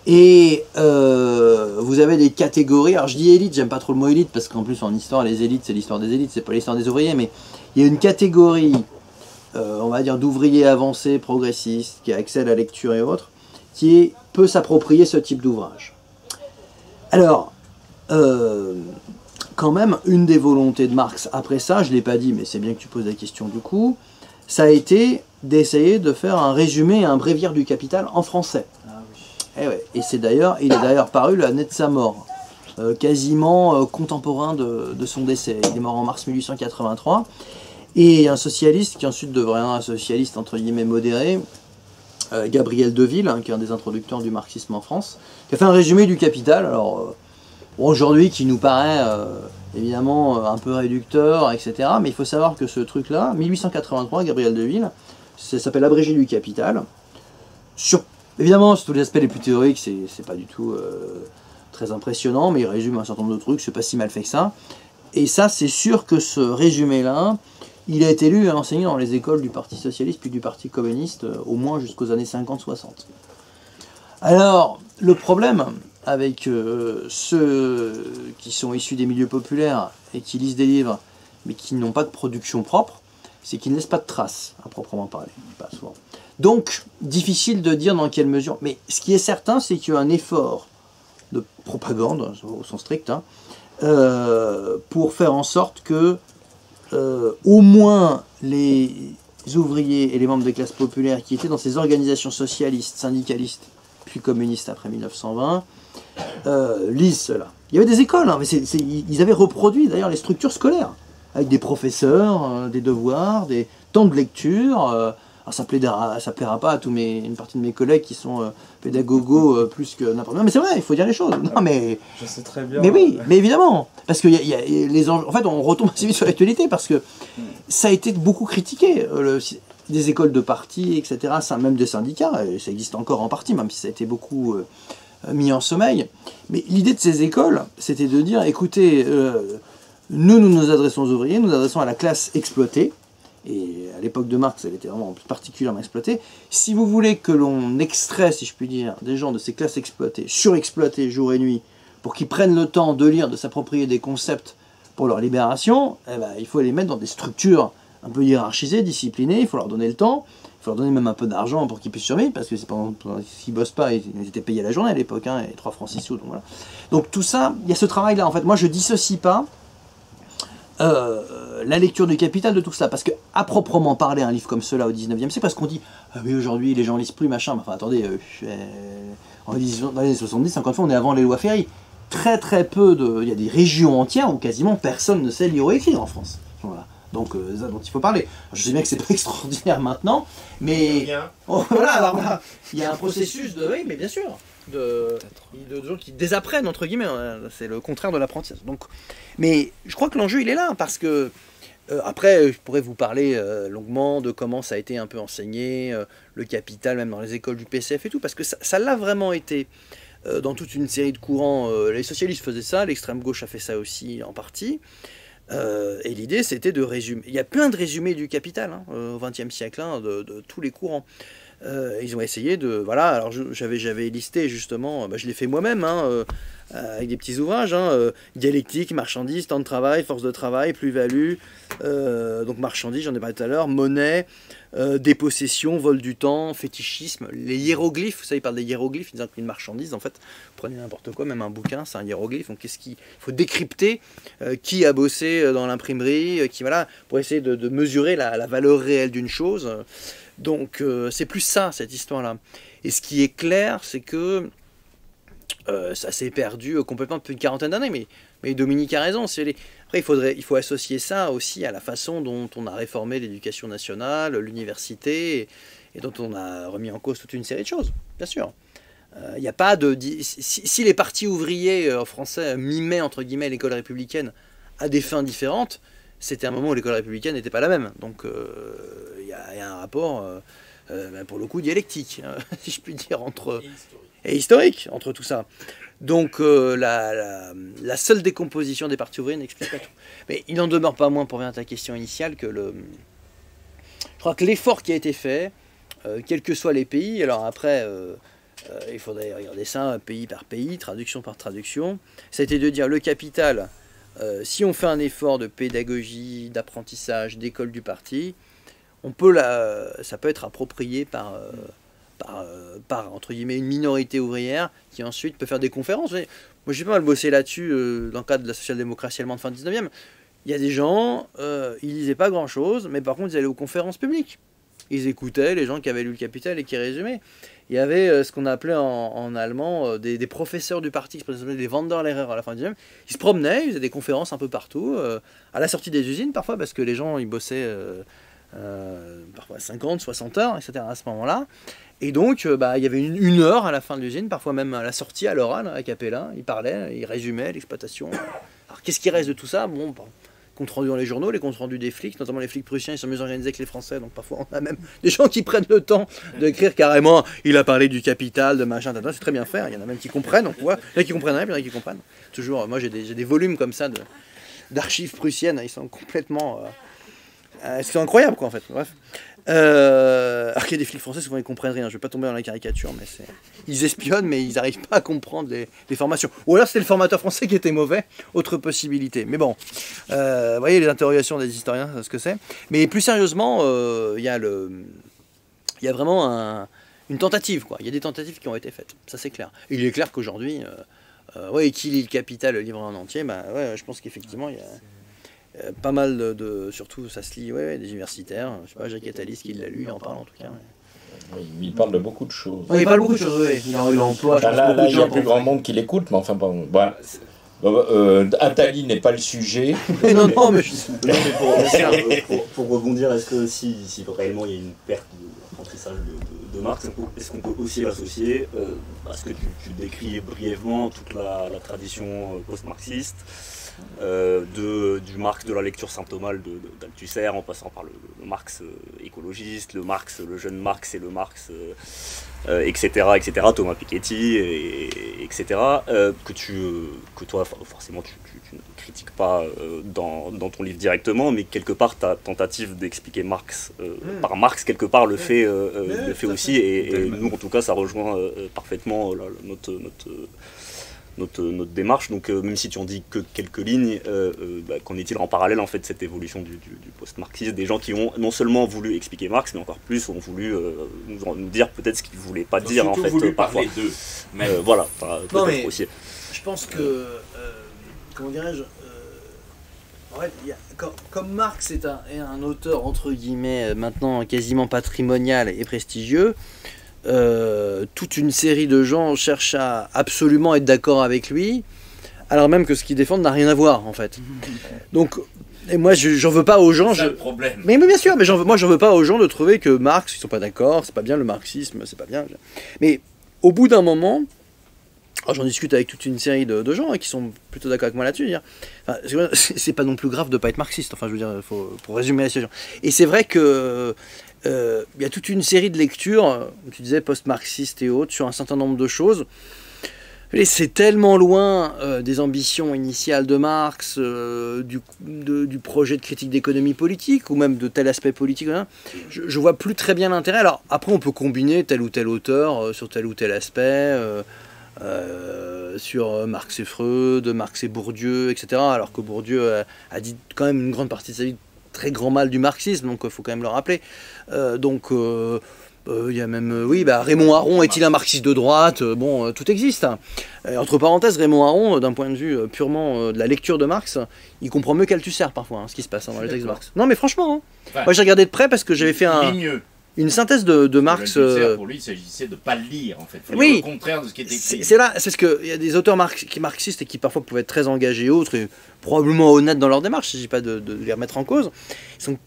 Et vous avez des catégories, alors je dis élite, j'aime pas trop le mot élite, parce qu'en plus en histoire, les élites, c'est l'histoire des élites, c'est pas l'histoire des ouvriers, mais il y a une catégorie, on va dire, d'ouvriers avancés, progressistes, qui accèdent à la lecture et autres, qui peut s'approprier ce type d'ouvrage. Alors, quand même, une des volontés de Marx, après ça, je ne l'ai pas dit, mais c'est bien que tu poses la question du coup, ça a été d'essayer de faire un résumé, un bréviaire du Capital en français. Ah oui. Et, ouais. Et il est d'ailleurs paru l'année de sa mort, quasiment contemporain de son décès. Il est mort en mars 1883. Et un socialiste, qui ensuite deviendra un socialiste entre guillemets modéré, Gabriel Deville, hein, qui est un des introducteurs du marxisme en France, qui a fait un résumé du Capital. Alors, aujourd'hui, qui nous paraît évidemment un peu réducteur, etc. Mais il faut savoir que ce truc-là, 1883, Gabriel Deville, ça s'appelle l'abrégé du Capital. Évidemment, sur tous les aspects les plus théoriques, c'est pas du tout très impressionnant, mais il résume un certain nombre de trucs, c'est pas si mal fait que ça. Et ça, c'est sûr que ce résumé-là, il a été lu et enseigné dans les écoles du Parti Socialiste puis du Parti Communiste, au moins jusqu'aux années 50-60. Alors, le problème avec ceux qui sont issus des milieux populaires et qui lisent des livres, mais qui n'ont pas de production propre, c'est qu'ils ne laissent pas de traces, à proprement parler, pas souvent. Donc, difficile de dire dans quelle mesure. Mais ce qui est certain, c'est qu'il y a un effort de propagande, au sens strict, hein, pour faire en sorte que au moins les ouvriers et les membres des classes populaires qui étaient dans ces organisations socialistes, syndicalistes, puis communistes après 1920, lisent cela. Il y avait des écoles, hein, mais ils avaient reproduit d'ailleurs les structures scolaires, avec des professeurs, des devoirs, des temps de lecture. Alors ça plaira pas à une partie de mes collègues qui sont pédagogos plus que n'importe quoi. Mais c'est vrai, il faut dire les choses. Non, mais, je sais très bien. Mais oui, mais évidemment. Parce que en fait, on retombe assez vite sur l'actualité parce que ça a été beaucoup critiqué. Des écoles de partis, etc., même des syndicats, et ça existe encore en partie, même si ça a été beaucoup mis en sommeil. Mais l'idée de ces écoles, c'était de dire, écoutez, nous nous adressons aux ouvriers, nous nous adressons à la classe exploitée, et à l'époque de Marx, elle était vraiment particulièrement exploitée. Si vous voulez que l'on extrait, si je puis dire, des gens de ces classes exploitées, surexploitées jour et nuit, pour qu'ils prennent le temps de lire, de s'approprier des concepts pour leur libération, eh ben, il faut les mettre dans des structures un peu hiérarchisées, disciplinées, il faut leur donner le temps, il faut leur donner même un peu d'argent pour qu'ils puissent survivre, parce que s'ils bossent pas, ils étaient payés à la journée à l'époque, hein, et 3 francs 6 sous, donc voilà. Donc tout ça, il y a ce travail-là, en fait. Moi, je dissocie pas la lecture du Capital de tout cela, parce que à proprement parler un livre comme cela au 19e siècle, parce qu'on dit ah oui aujourd'hui les gens lisent plus machin, mais enfin attendez, dans les années 70, encore une fois on est avant les lois Ferry, très peu il y a des régions entières où quasiment personne ne sait lire ou écrire en France, voilà. Donc ça dont il faut parler. Je sais bien que c'est pas extraordinaire maintenant, mais voilà, alors voilà, il y a un processus de, oui mais bien sûr, de gens qui désapprennent entre guillemets, c'est le contraire de l'apprentissage. Donc, mais je crois que l'enjeu il est là parce que après je pourrais vous parler longuement de comment ça a été un peu enseigné, le Capital même dans les écoles du PCF et tout, parce que ça l'a vraiment été dans toute une série de courants. Les socialistes faisaient ça, l'extrême gauche a fait ça aussi en partie. Et l'idée c'était de résumer. Il y a plein de résumés du Capital hein, au XXe siècle hein, de tous les courants. Ils ont essayé de... Voilà, alors j'avais listé justement, je l'ai fait moi-même, hein, avec des petits ouvrages, hein, dialectique, marchandise, temps de travail, force de travail, plus-value, donc marchandise, j'en ai parlé tout à l'heure, monnaie, dépossession, vol du temps, fétichisme, les hiéroglyphes, vous savez, ils parlent des hiéroglyphes, ils disent qu'une marchandise, en fait, vous prenez n'importe quoi, même un bouquin, c'est un hiéroglyphe, donc qu'est-ce qu'il faut décrypter, qui a bossé dans l'imprimerie, qui voilà, pour essayer de mesurer la valeur réelle d'une chose. Donc c'est plus ça, cette histoire-là. Et ce qui est clair, c'est que ça s'est perdu complètement depuis une quarantaine d'années, mais Dominique a raison. Après, il faut associer ça aussi à la façon dont on a réformé l'éducation nationale, l'université, et dont on a remis en cause toute une série de choses, bien sûr. Il n'y a pas de... Si les partis ouvriers français mimaient, entre guillemets, l'école républicaine à des fins différentes, c'était un moment où l'école républicaine n'était pas la même. Donc il y a un rapport, pour le coup, dialectique, hein, si je puis dire, et historique entre tout ça. Donc la seule décomposition des partis ouvriers n'explique pas tout. Mais il n'en demeure pas moins, pour revenir à ta question initiale, que je crois que l'effort qui a été fait, quels que soient les pays, alors après... il faudrait regarder ça pays par pays, traduction par traduction. Ça a été de dire le capital, si on fait un effort de pédagogie, d'apprentissage, d'école du parti, ça peut être approprié par entre guillemets une minorité ouvrière qui ensuite peut faire des conférences. Moi j'ai pas mal bossé là-dessus dans le cadre de la social-démocratie allemande fin 19e. Il y a des gens, ils lisaient pas grand-chose, mais par contre ils allaient aux conférences publiques. Ils écoutaient les gens qui avaient lu le Capital et qui résumaient. Il y avait ce qu'on appelait en allemand des professeurs du parti, qui se prénominaient des Wanderlehrer à la fin du 19e. Ils se promenaient, ils faisaient des conférences un peu partout, à la sortie des usines parfois, parce que les gens ils bossaient parfois 50, 60 heures, etc. à ce moment-là. Et donc il y avait une heure à la fin de l'usine, parfois même à la sortie, à l'oral, à Capella. Ils parlaient, ils résumaient l'exploitation. Alors qu'est-ce qui reste de tout ça? Bon, compte rendu dans les journaux, les comptes rendus des flics, notamment les flics prussiens, ils sont mieux organisés que les Français, donc parfois on a même des gens qui prennent le temps d'écrire carrément, il a parlé du capital, de machin, c'est très bien fait, il y en a même qui comprennent, donc ouais, il y en a qui comprennent rien, puis il y en a qui comprennent. Toujours, moi j'ai des volumes comme ça d'archives prussiennes, ils sont complètement... c'est incroyable quoi en fait, bref. Alors qu'il y a des flics français, souvent ils comprennent rien, je vais pas tomber dans la caricature, mais ils espionnent, mais ils n'arrivent pas à comprendre les formations. Ou alors c'était le formateur français qui était mauvais, autre possibilité. Mais bon, vous voyez les interrogations des historiens, c'est ce que c'est. Mais plus sérieusement, il y a vraiment une tentative, quoi. Il y a des tentatives qui ont été faites, ça c'est clair. Et il est clair qu'aujourd'hui, qui lit le Capital, le livre en entier, je pense qu'effectivement il y a... pas mal surtout ça se lit des universitaires, je sais pas, Jacques Attali qui l'a lu, il en parle en tout cas. Oui, il parle de beaucoup de choses. Il parle beaucoup de choses, oui. Il emploie là, il y a plus grand monde qui l'écoute, mais enfin bon. Attali n'est pas le sujet. non, mais pour rebondir, est-ce que si réellement il y a une perte d'apprentissage de Marx, est-ce qu'on peut aussi l'associer à ce que tu décris brièvement toute la tradition post-marxiste, du Marx de la lecture symptomale d'Althusser, en passant par le Marx écologiste, le Marx, le jeune Marx et le Marx, etc., Thomas Piketty, etc., que toi forcément tu ne critiques pas dans ton livre directement, mais quelque part ta tentative d'expliquer Marx par Marx quelque part le fait aussi, et nous en tout cas ça rejoint parfaitement notre démarche, donc même si tu en dis que quelques lignes, qu'en est-il en parallèle en fait de cette évolution du post-marxisme, des gens qui ont non seulement voulu expliquer Marx, mais encore plus ont voulu nous dire peut-être ce qu'ils ne voulaient pas dire en fait parfois. D'eux. Mais voilà, non, mais aussi. Je pense que, comment dirais-je, en fait, comme Marx est un auteur entre guillemets maintenant quasiment patrimonial et prestigieux, toute une série de gens cherchent à absolument être d'accord avec lui, alors même que ce qu'ils défendent n'a rien à voir en fait. Donc, et moi j'en veux pas aux gens. C'est le problème. Mais bien sûr, mais moi j'en veux pas aux gens de trouver que Marx, ils sont pas d'accord, c'est pas bien le marxisme, c'est pas bien. Mais au bout d'un moment, j'en discute avec toute une série de gens qui sont plutôt d'accord avec moi là-dessus. Enfin, c'est pas non plus grave de pas être marxiste. Enfin, je veux dire, pour résumer la situation. Et c'est vrai que il y a toute une série de lectures, comme tu disais, post-marxistes et autres, sur un certain nombre de choses. Et c'est tellement loin des ambitions initiales de Marx, du projet de critique d'économie politique, ou même de tel aspect politique. Hein. Je vois plus très bien l'intérêt. Alors après, on peut combiner tel ou tel auteur sur tel ou tel aspect, sur Marx et Freud, Marx et Bourdieu, etc. Alors que Bourdieu a dit quand même une grande partie de sa vie très grand mal du marxisme, donc il faut quand même le rappeler. Il y a même, Raymond Aron, est-il un marxiste de droite? Bon, tout existe. Hein. Entre parenthèses, Raymond Aron, d'un point de vue purement de la lecture de Marx, il comprend mieux qu'Althusser parfois, ce qui se passe dans les textes de Marx. Non mais franchement, moi j'ai regardé de près parce que j'avais fait une synthèse de Marx. Pour lui, il s'agissait de ne pas le lire, en fait. Il faut lire le contraire de ce qui était écrit. C'est parce qu'il y a des auteurs marxistes et qui parfois pouvaient être très engagés et autres, et probablement honnêtes dans leur démarche, il ne s'agit pas de les remettre en cause. Ils sont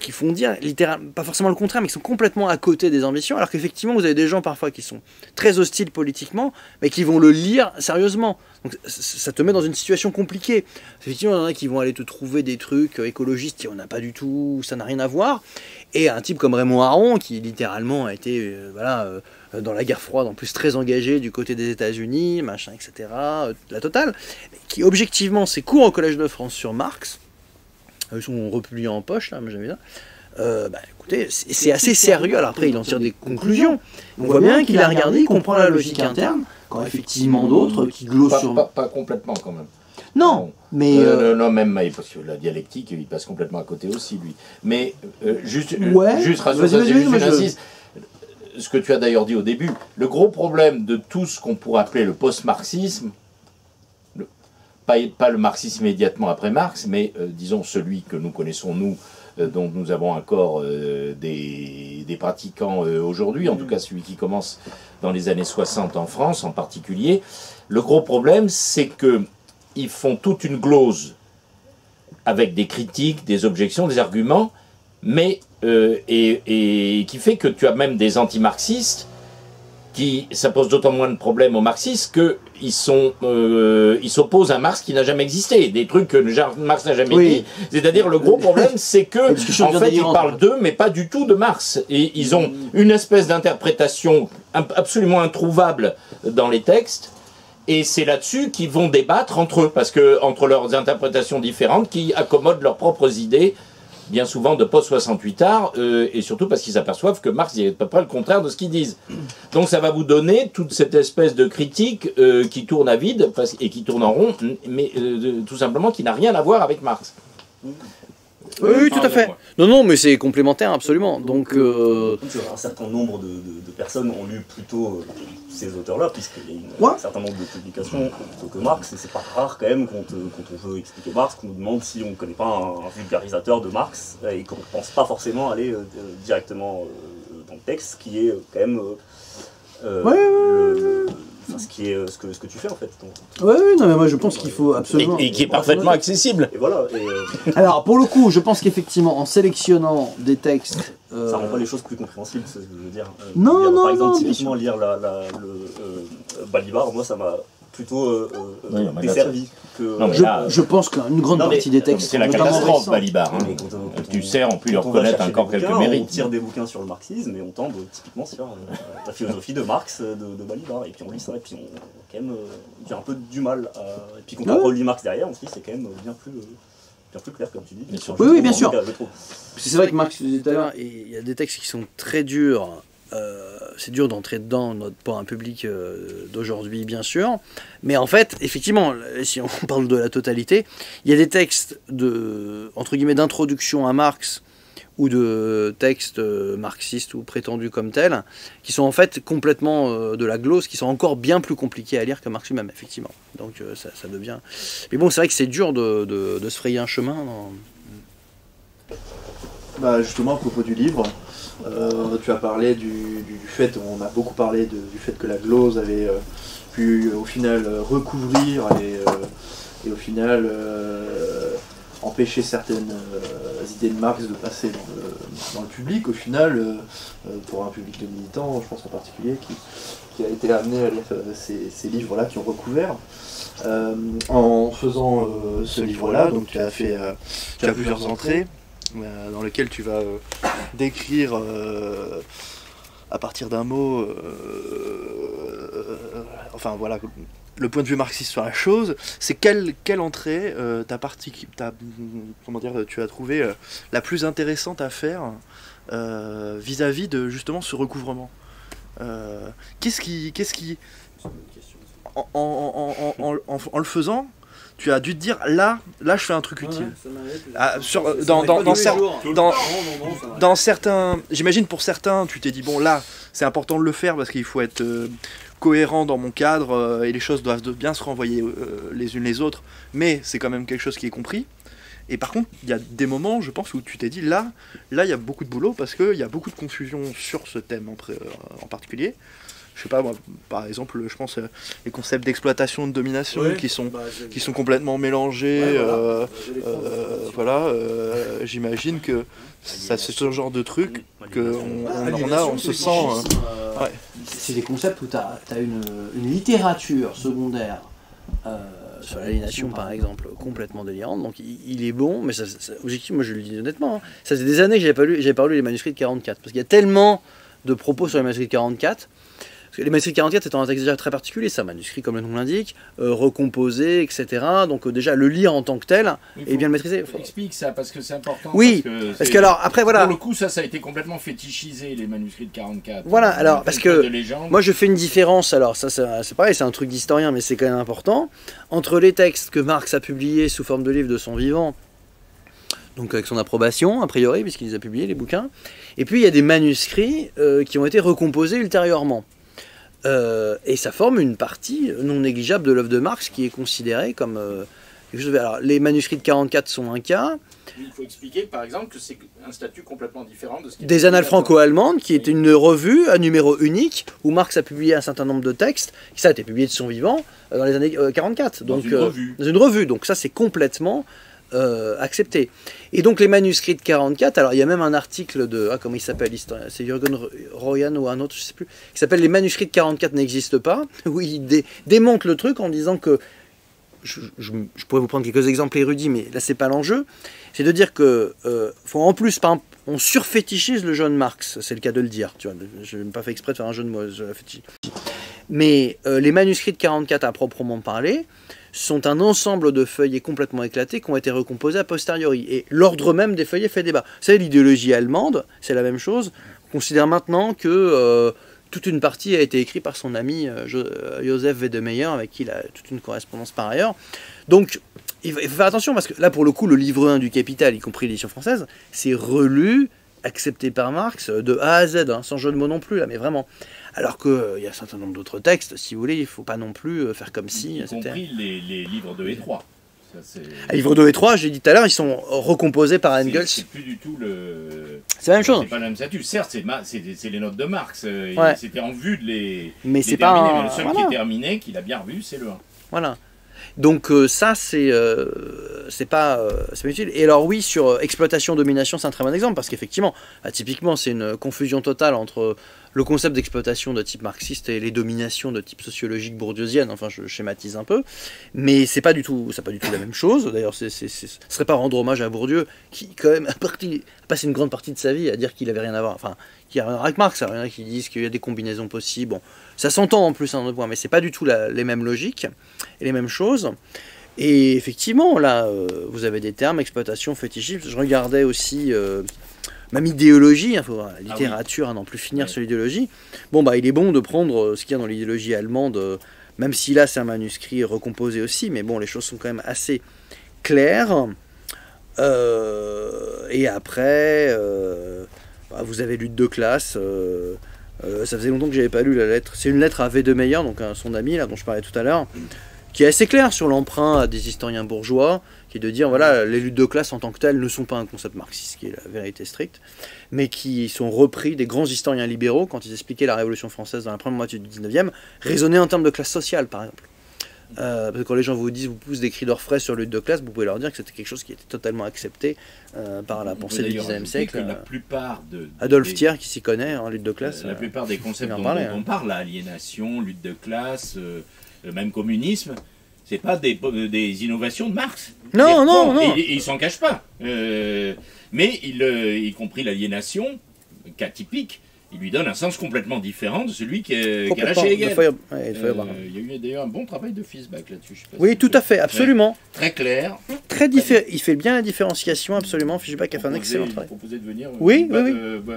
qui font dire, littéralement, pas forcément le contraire, mais qui sont complètement à côté des ambitions, alors qu'effectivement, vous avez des gens parfois qui sont très hostiles politiquement, mais qui vont le lire sérieusement. Donc ça te met dans une situation compliquée. Effectivement, il y en a qui vont aller te trouver des trucs écologistes qui on n'a pas du tout, ça n'a rien à voir. Et un type comme Raymond Aron, qui littéralement a été dans la guerre froide, en plus très engagé du côté des États-Unis, machin, etc., la totale, qui objectivement, ses cours au Collège de France sur Marx, ils sont republiés en poche, là, mais j'aime bien. Écoutez, c'est assez sérieux. Alors après, il en tire des conclusions. On voit bien qu'il a regardé, il comprend la logique interne, quand effectivement d'autres qui glosent sur... Pas complètement, quand même. Non, mais... Non, même, parce que la dialectique, il passe complètement à côté aussi, lui. Mais, juste j'insiste. Ce que tu as d'ailleurs dit au début, le gros problème de tout ce qu'on pourrait appeler le post-marxisme, pas le marxisme immédiatement après Marx, mais disons celui que nous connaissons, nous, dont nous avons encore des pratiquants aujourd'hui, en tout cas celui qui commence dans les années 60 en France en particulier. Le gros problème, c'est qu'ils font toute une glose avec des critiques, des objections, des arguments, mais et qui fait que tu as même des anti-marxistes ça pose d'autant moins de problèmes aux marxistes qu'ils s'opposent à Marx qui n'a jamais existé, des trucs que Marx n'a jamais dit. C'est-à-dire le gros problème, c'est que en fait ils parlent d'eux, mais pas du tout de Marx. Et ils ont une espèce d'interprétation absolument introuvable dans les textes. Et c'est là-dessus qu'ils vont débattre entre eux, parce que entre leurs interprétations différentes, qui accommodent leurs propres idées, bien souvent de post-68 art, et surtout parce qu'ils s'aperçoivent que Marx dit à peu près le contraire de ce qu'ils disent. Donc ça va vous donner toute cette espèce de critique qui tourne à vide, et qui tourne en rond, mais tout simplement qui n'a rien à voir avec Marx. Oui, tout à fait. Non, mais c'est complémentaire, absolument. Donc, un certain nombre de personnes ont lu plutôt ces auteurs-là, puisqu'il y a un certain nombre de publications plutôt que Marx, et c'est pas rare quand même, quand on veut expliquer Marx, qu'on nous demande si on ne connaît pas un vulgarisateur de Marx, et qu'on ne pense pas forcément aller directement dans le texte, qui est quand même ce que tu fais en fait. Oui, non, mais moi je pense qu'il faut absolument... Et qui est parfaitement accessible. Et voilà. Alors pour le coup, je pense qu'effectivement, en sélectionnant des textes... Ça rend pas les choses plus compréhensibles, c'est ce que je veux dire. Par exemple, typiquement, lire le Balibar, moi ça m'a plutôt desservi. Je pense qu'une grande partie des textes... C'est la catastrophe, Balibar. Tu sais, on peut lui reconnaître encore quelques mérites. On tire des bouquins sur le marxisme et on tombe typiquement sur la philosophie de Marx, de Balibar. Et puis on lit ça et puis on a quand même un peu du mal. Et puis quand on relit Marx derrière, on se dit c'est quand même bien plus clair, comme tu dis. Oui, bien sûr. C'est vrai que Marx, je disais tout à l'heure, il y a des textes qui sont très durs. C'est dur d'entrer dedans pour un public d'aujourd'hui, bien sûr. Mais en fait, effectivement, si on parle de la totalité, il y a des textes entre guillemets d'introduction à Marx ou de textes marxistes ou prétendus comme tels, qui sont en fait complètement de la glose, qui sont encore bien plus compliqués à lire que Marx lui-même, effectivement. Donc ça devient... Mais bon, c'est vrai que c'est dur de se frayer un chemin. Justement, à propos du livre, tu as parlé du fait, on a beaucoup parlé du fait que la glose avait pu au final recouvrir et au final empêcher certaines idées de Marx de passer dans le public. Au final, pour un public de militants, je pense en particulier, qui a été amené à lire ces livres-là qui ont recouvert. En faisant ce livre-là, donc tu as plusieurs entrées dans lesquelles tu vas décrire à partir d'un mot, le point de vue marxiste sur la chose. C'est quelle entrée tu as trouvé la plus intéressante à faire vis-à-vis de justement ce recouvrement. Qu'est-ce qui en le faisant, tu as dû te dire là je fais un truc utile. Dans certains, j'imagine pour certains, tu t'es dit bon là c'est important de le faire parce qu'il faut être cohérent dans mon cadre et les choses doivent bien se renvoyer les unes les autres, mais c'est quand même quelque chose qui est compris. Et par contre, il y a des moments, je pense, où tu t'es dit là il y a beaucoup de boulot parce qu'il y a beaucoup de confusion sur ce thème en particulier. je sais pas moi, par exemple, je pense les concepts d'exploitation, de domination Ouais, qui sont complètement mélangés. Ouais, Voilà, j'imagine que ça c'est ce genre de truc on se sent. Ouais. C'est des concepts où tu as une littérature secondaire sur l'aliénation par exemple complètement délirante, donc il est bon, mais objectivement, moi je le dis honnêtement, hein, ça c'est des années que j'avais pas lu les manuscrits de 44, parce qu'il y a tellement de propos sur les manuscrits de 44. Parce que les manuscrits de 44 étant un texte déjà très particulier, c'est un manuscrit comme le nom l'indique, recomposé, etc. Donc déjà le lire en tant que tel et bien le maîtriser. Explique ça parce que c'est important. Oui, parce que alors après voilà. Pour le coup, ça a été complètement fétichisé les manuscrits de 44. Voilà, alors parce que moi je fais une différence. Alors ça c'est pareil, c'est un truc d'historien, mais c'est quand même important entre les textes que Marx a publiés sous forme de livre de son vivant. Donc avec son approbation, a priori, puisqu'il les a publiés, les bouquins. Et puis il y a des manuscrits qui ont été recomposés ultérieurement. Et ça forme une partie non négligeable de l'œuvre de Marx qui est considérée comme quelque chose. Alors, les manuscrits de 44 sont un cas. Il faut expliquer par exemple que c'est un statut complètement différent de ce qui des Annales franco-allemandes, qui est une revue à numéro unique où Marx a publié un certain nombre de textes. Ça a été publié de son vivant dans les années 44. Donc, dans une revue. Donc ça c'est complètement accepté. Et donc les manuscrits de 44, alors il y a même un article de, comment il s'appelle, c'est Jürgen Royan ou un autre, je sais plus, qui s'appelle Les manuscrits de 44 n'existent pas, où il démonte le truc en disant que, je pourrais vous prendre quelques exemples érudits, mais là c'est pas l'enjeu, c'est de dire que, faut en plus, par exemple, on surfétichise le jeune Marx, c'est le cas de le dire, tu vois, je n'ai pas fait exprès de faire un jeu de mots, mais les manuscrits de 44 à proprement parler, sont un ensemble de feuillets complètement éclatés qui ont été recomposés a posteriori. Et l'ordre même des feuillets fait débat. Vous savez, l'idéologie allemande, c'est la même chose. On considère maintenant que toute une partie a été écrite par son ami Joseph Wedemeyer, avec qui il a toute une correspondance par ailleurs. Donc, il faut faire attention, parce que là, pour le coup, le livre 1 du Capital, y compris l'édition française, c'est relu, accepté par Marx, de A à Z, hein, sans jeu de mots non plus, là, mais vraiment. Alors qu'il y a un certain nombre d'autres textes, si vous voulez, il ne faut pas non plus faire comme si... Y compris les livres 2 et 3. Les livres 2 et 3, j'ai dit tout à l'heure, ils sont recomposés par Engels. C'est plus du tout le... C'est la même chose. C'est pas le même statut. Certes, c'est les notes de Marx. Ouais. C'était en vue de les c'est terminer. pas Mais le seul qui est terminé, qu'il a bien revu, c'est le 1. Voilà. Donc ça, c'est pas utile. Et alors oui, sur exploitation-domination, c'est un très bon exemple, parce qu'effectivement, typiquement, c'est une confusion totale entre le concept d'exploitation de type marxiste et les dominations de type sociologique bourdieusienne, enfin je schématise un peu, mais c'est pas du tout la même chose. D'ailleurs, ce serait pas rendre hommage à Bourdieu, qui quand même a passé une grande partie de sa vie à dire qu'il avait rien à voir, enfin, qui a rien à voir avec Marx. Il y en a qui disent qu'il y a des combinaisons possibles, bon, ça s'entend en plus à un autre point, mais c'est pas du tout les mêmes logiques et les mêmes choses. Et effectivement, là, vous avez des termes, exploitation, fétichisme. Je regardais aussi... même idéologie, il faut la littérature à n'en plus finir sur l'idéologie. Bon, bah, il est bon de prendre ce qu'il y a dans l'idéologie allemande, même si là c'est un manuscrit recomposé aussi, mais bon, les choses sont quand même assez claires. Et après, vous avez lutte de classe. Ça faisait longtemps que j'avais pas lu la lettre. C'est une lettre à Wedemeyer, donc à son ami là, dont je parlais tout à l'heure, qui est assez claire sur l'emprunt à des historiens bourgeois, qui est de dire, voilà, les luttes de classe en tant que telles ne sont pas un concept marxiste, qui est la vérité stricte, mais qui sont repris des grands historiens libéraux, quand ils expliquaient la Révolution française dans la première moitié du 19e, raisonnaient en termes de classe sociale, par exemple. Parce que quand les gens vous poussent des cris d'orfraie sur lutte de classe, vous pouvez leur dire que c'était quelque chose qui était totalement accepté par la pensée du 19e siècle. La plupart Adolphe Thiers, qui s'y connaît en lutte de classe. La plupart des concepts dont on parle, aliénation, lutte de classe, même communisme, c'est pas des innovations de Marx. Non, non. Et il s'en cache pas. Mais y compris l'aliénation, cas typique, il lui donne un sens complètement différent de celui qu'a lâché Hegel. Il y a eu d'ailleurs un bon travail de Fiesbach là-dessus. Oui, tout à fait, absolument. Très clair. Il fait bien la différenciation, absolument. Fiesbach a fait un excellent travail. Il proposait de venir. Oui.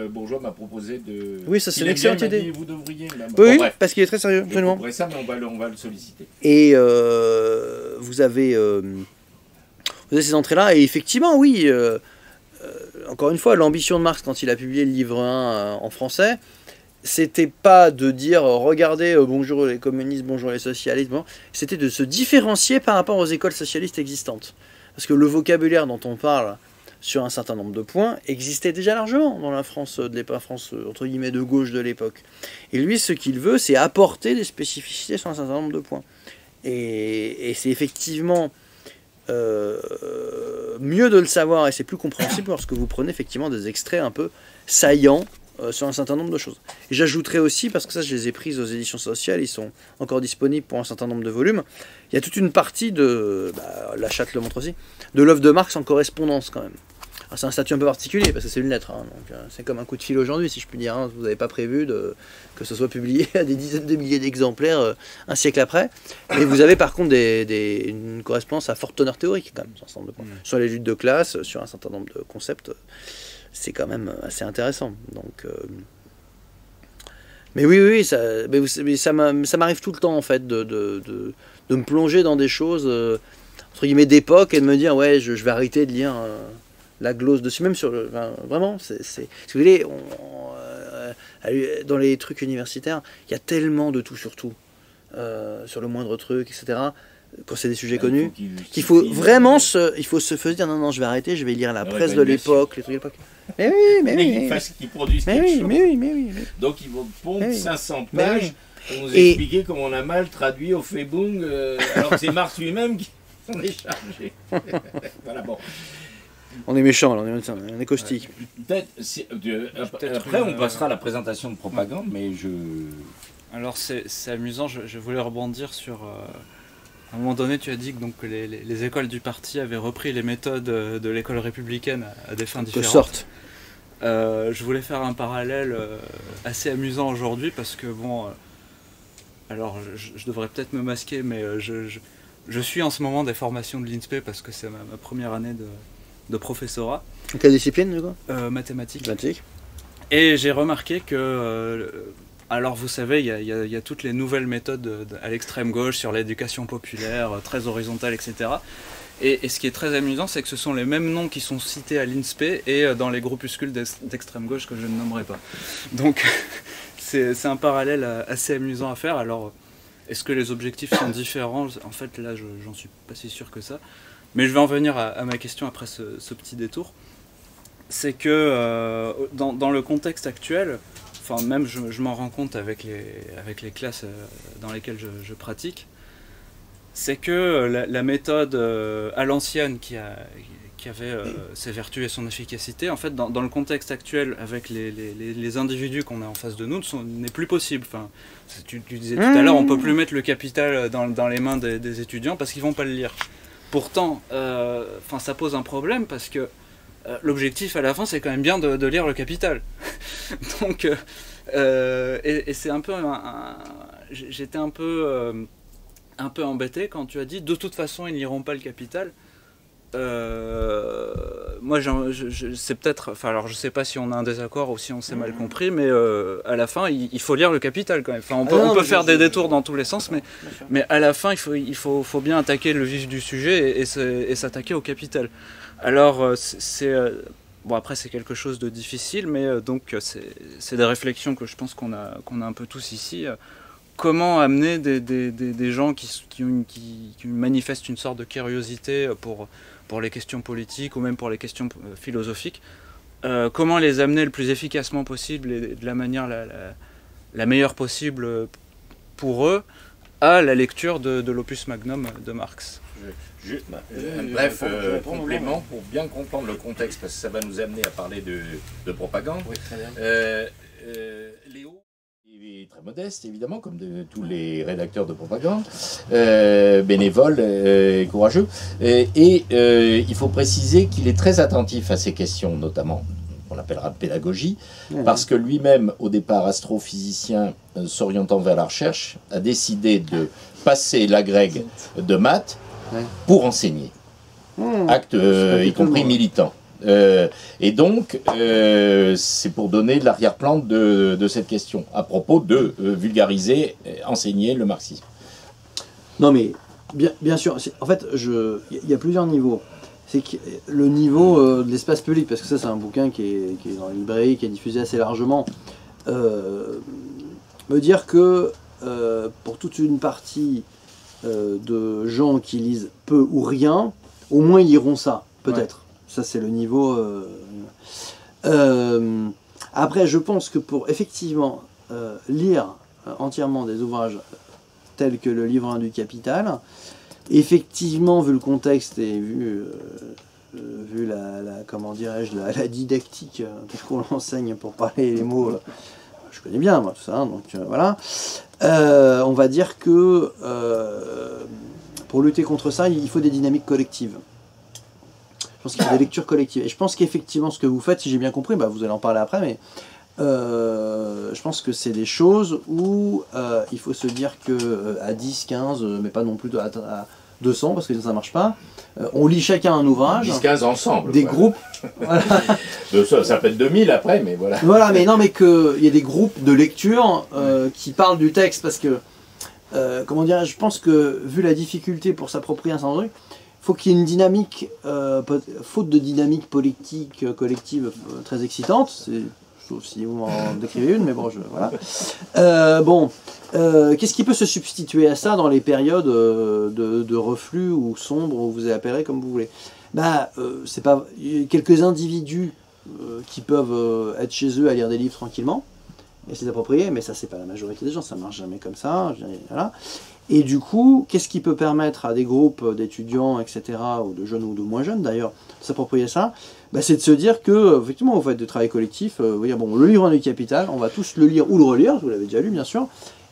Bourgeois m'a proposé de... Oui, ça c'est une excellente idée. Vous devriez... Oui, parce qu'il est très sérieux, absolument. On ça, mais on va le solliciter. Et vous avez ces entrées-là, et effectivement, oui... encore une fois, l'ambition de Marx quand il a publié le livre 1 en français, c'était pas de dire regardez, bonjour les communistes, bonjour les socialistes, c'était de se différencier par rapport aux écoles socialistes existantes. Parce que le vocabulaire dont on parle sur un certain nombre de points, existait déjà largement dans la France, entre guillemets de gauche de l'époque. Et lui, ce qu'il veut, c'est apporter des spécificités sur un certain nombre de points. Et c'est effectivement mieux de le savoir, et c'est plus compréhensible lorsque vous prenez effectivement des extraits un peu saillants sur un certain nombre de choses. Et j'ajouterai aussi, parce que ça je les ai prises aux éditions sociales, ils sont encore disponibles pour un certain nombre de volumes, il y a toute une partie de, la chatte le montre aussi, de l'œuvre de Marx en correspondance quand même. C'est un statut un peu particulier parce que c'est une lettre, hein, donc c'est comme un coup de fil aujourd'hui si je puis dire, hein. Vous n'avez pas prévu que ce soit publié à des dizaines de milliers d'exemplaires un siècle après, mais vous avez par contre une correspondance à forte teneur théorique quand même sur un certain nombre de points. Sur les luttes de classe, sur un certain nombre de concepts, c'est quand même assez intéressant. Donc, mais oui, ça m'arrive tout le temps en fait de me plonger dans des choses entre guillemets d'époque et de me dire ouais je vais arrêter de lire la glose dessus, même sur le... vraiment, si vous voulez, dans les trucs universitaires, il y a tellement de tout sur tout, sur le moindre truc, etc., quand c'est des sujets connus, qu'il faut vraiment se dire non, je vais arrêter, je vais lire la presse de l'époque, les trucs de l'époque. Mais oui, qu'ils produisent quelque chose. Mais oui. Donc ils vont pondre 500 pages pour nous expliquer comment on a mal traduit au Febung, alors que c'est Marx lui-même qui s'en est chargé. Voilà, bon. On est méchant, on est caustique. Après, on passera à la présentation de propagande, mais je... Alors, c'est amusant, je voulais rebondir sur... à un moment donné, tu as dit que donc, les écoles du parti avaient repris les méthodes de l'école républicaine à des fins différentes. De sorte. Je voulais faire un parallèle assez amusant aujourd'hui, parce que, bon... alors, je devrais peut-être me masquer, mais je suis en ce moment des formations de l'INSPE, parce que c'est ma première année de professorat. Quelle discipline, du coup ? Mathématiques. Et j'ai remarqué que, alors vous savez, il y a toutes les nouvelles méthodes à l'extrême gauche sur l'éducation populaire, très horizontale, etc. Et ce qui est très amusant, c'est que ce sont les mêmes noms qui sont cités à l'INSPE et dans les groupuscules d'extrême gauche que je ne nommerai pas. Donc c'est un parallèle assez amusant à faire. Alors, est-ce que les objectifs sont différents ? En fait, là, j'en suis pas si sûr que ça. Mais je vais en venir à ma question après ce petit détour. C'est que dans le contexte actuel, enfin même je m'en rends compte avec les classes dans lesquelles je pratique, c'est que la méthode à l'ancienne qui avait ses vertus et son efficacité, en fait dans le contexte actuel avec les individus qu'on a en face de nous, n'est plus possible. Enfin, tu disais tout à l'heure, on ne peut plus mettre le capital dans les mains des étudiants parce qu'ils ne vont pas le lire. Pourtant, ça pose un problème parce que l'objectif à la fin, c'est quand même bien de lire le Capital. Donc, et c'est un peu, j'étais un peu embêté quand tu as dit de toute façon ils n'iront pas le Capital. Moi, c'est peut-être, enfin alors je sais pas si on a un désaccord ou si on s'est mal compris, mais à la fin il faut lire le Capital quand même. Enfin, on peut faire des détours dans tous les sens, mais à la fin il faut bien attaquer le vif du sujet et s'attaquer au Capital. Alors bon, après c'est quelque chose de difficile, mais donc c'est des réflexions que je pense qu'on a un peu tous ici. Comment amener des gens qui manifestent une sorte de curiosité pour les questions politiques ou même pour les questions philosophiques, comment les amener le plus efficacement possible et de la manière la meilleure possible pour eux à la lecture de l'opus magnum de Marx. Bref, complément pour bien comprendre le contexte, parce que ça va nous amener à parler de propagande. Oui, très bien. Léo est très modeste, évidemment, comme tous les rédacteurs de propagande, bénévole et courageux. Et il faut préciser qu'il est très attentif à ces questions, notamment, on l'appellera de pédagogie, parce que lui-même, au départ astrophysicien, s'orientant vers la recherche, a décidé de passer l'agrég de maths pour enseigner. Acte, y compris militant. Et donc, c'est pour donner de l'arrière-plan de cette question, à propos de vulgariser, enseigner le marxisme. Non mais, bien sûr, en fait, il y a plusieurs niveaux. C'est que le niveau de l'espace public, parce que ça c'est un bouquin qui est dans la librairie, qui est diffusé assez largement, me dire que pour toute une partie de gens qui lisent peu ou rien, au moins ils liront ça, peut-être. Ça, c'est le niveau... Après, je pense que pour effectivement lire entièrement des ouvrages tels que le livre 1 du Capital, effectivement, vu le contexte et vu comment dirais-je, la didactique qu'on enseigne pour parler les mots, je connais bien moi tout ça, hein, donc voilà. On va dire que pour lutter contre ça, il faut des dynamiques collectives. Je pense qu'il y a des lectures collectives. Et je pense qu'effectivement, ce que vous faites, si j'ai bien compris, bah, vous allez en parler après, mais je pense que c'est des choses où il faut se dire que à 10, 15, mais pas non plus à 200, parce que ça ne marche pas, on lit chacun un ouvrage. 10-15 ensemble. Des groupes. Voilà. Ça peut être 2000 après, mais voilà. Voilà, mais non, mais qu'il y ait des groupes de lecture qui parlent du texte, parce que, comment dire, je pense que, vu la difficulté pour s'approprier un certain truc, faut qu'il y ait une dynamique, faute de dynamique politique collective très excitante, sauf si vous m'en décrivez une, mais bon, voilà. Qu'est-ce qui peut se substituer à ça dans les périodes de reflux ou sombres, ou vous appellerez comme vous voulez? C'est pas quelques individus qui peuvent être chez eux à lire des livres tranquillement et s'y approprier, mais ça c'est pas la majorité des gens, ça marche jamais comme ça. Voilà. Et du coup, qu'est-ce qui peut permettre à des groupes d'étudiants, etc., ou de jeunes ou de moins jeunes d'ailleurs, de s'approprier ça? C'est de se dire que, effectivement, au fait de travail collectif, bon, le livre du Capital, on va tous le lire ou le relire, vous l'avez déjà lu bien sûr,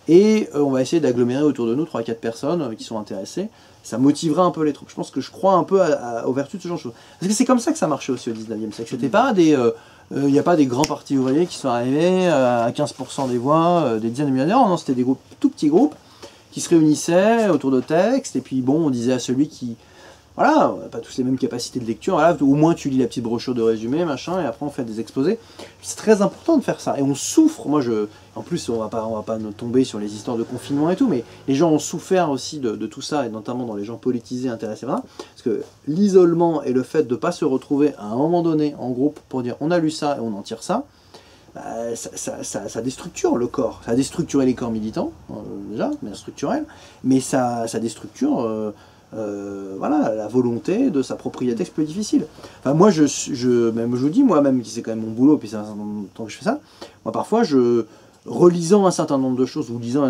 et on va essayer d'agglomérer autour de nous 3-4 personnes qui sont intéressées. Ça motivera un peu les troupes. Je pense que je crois un peu aux vertus de ce genre de choses. Parce que c'est comme ça que ça marchait aussi au 19e siècle. C'était pas il n'y a pas des grands partis ouvriers qui sont arrivés à 15% des voix, des dizaines de millions d'euros. Non, c'était des groupes, tout petits groupes, qui se réunissaient autour de textes, et puis bon, on disait à celui qui, voilà, on n'a pas tous les mêmes capacités de lecture, voilà, au moins tu lis la petite brochure de résumé, machin, et après on fait des exposés. C'est très important de faire ça, et on souffre, en plus on va pas tomber sur les histoires de confinement et tout, mais les gens ont souffert aussi de tout ça, et notamment dans les gens politisés, intéressés par ça, parce que l'isolement et le fait de ne pas se retrouver à un moment donné en groupe pour dire on a lu ça et on en tire ça, ça déstructure le corps, ça a déstructuré les corps militants, déjà, de manière structurelle, mais ça déstructure voilà, la volonté de s'approprier un texte plus difficile. Enfin, moi, je vous dis, moi-même, qui c'est quand même mon boulot, puis c'est un certain nombre de temps que je fais ça, moi, parfois, relisant un certain nombre de choses, ou lisant,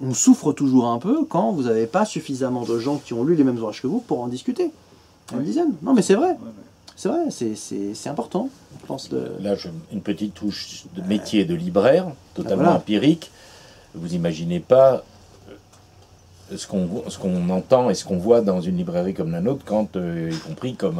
on souffre toujours un peu quand vous n'avez pas suffisamment de gens qui ont lu les mêmes ouvrages que vous pour en discuter. Une dizaine. Non, mais c'est vrai. C'est vrai, c'est important, je pense. Là, une petite touche de métier de libraire, totalement empirique. Vous imaginez pas ce qu'on entend et ce qu'on voit dans une librairie comme la nôtre, y compris quand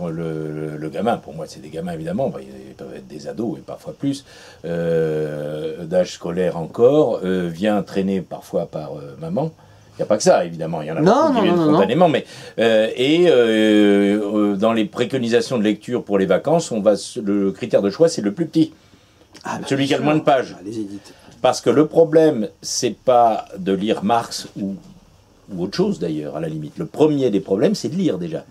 le gamin, pour moi c'est des gamins évidemment, ils peuvent être des ados et parfois plus, d'âge scolaire encore, vient traîner parfois par maman. Il n'y a pas que ça, évidemment, il y en a beaucoup qui viennent spontanément, mais dans les préconisations de lecture pour les vacances, le critère de choix, c'est le plus petit, celui qui a le moins de pages. Les édites. Parce que le problème, c'est pas de lire Marx ou autre chose d'ailleurs, à la limite. Le premier des problèmes, c'est de lire déjà.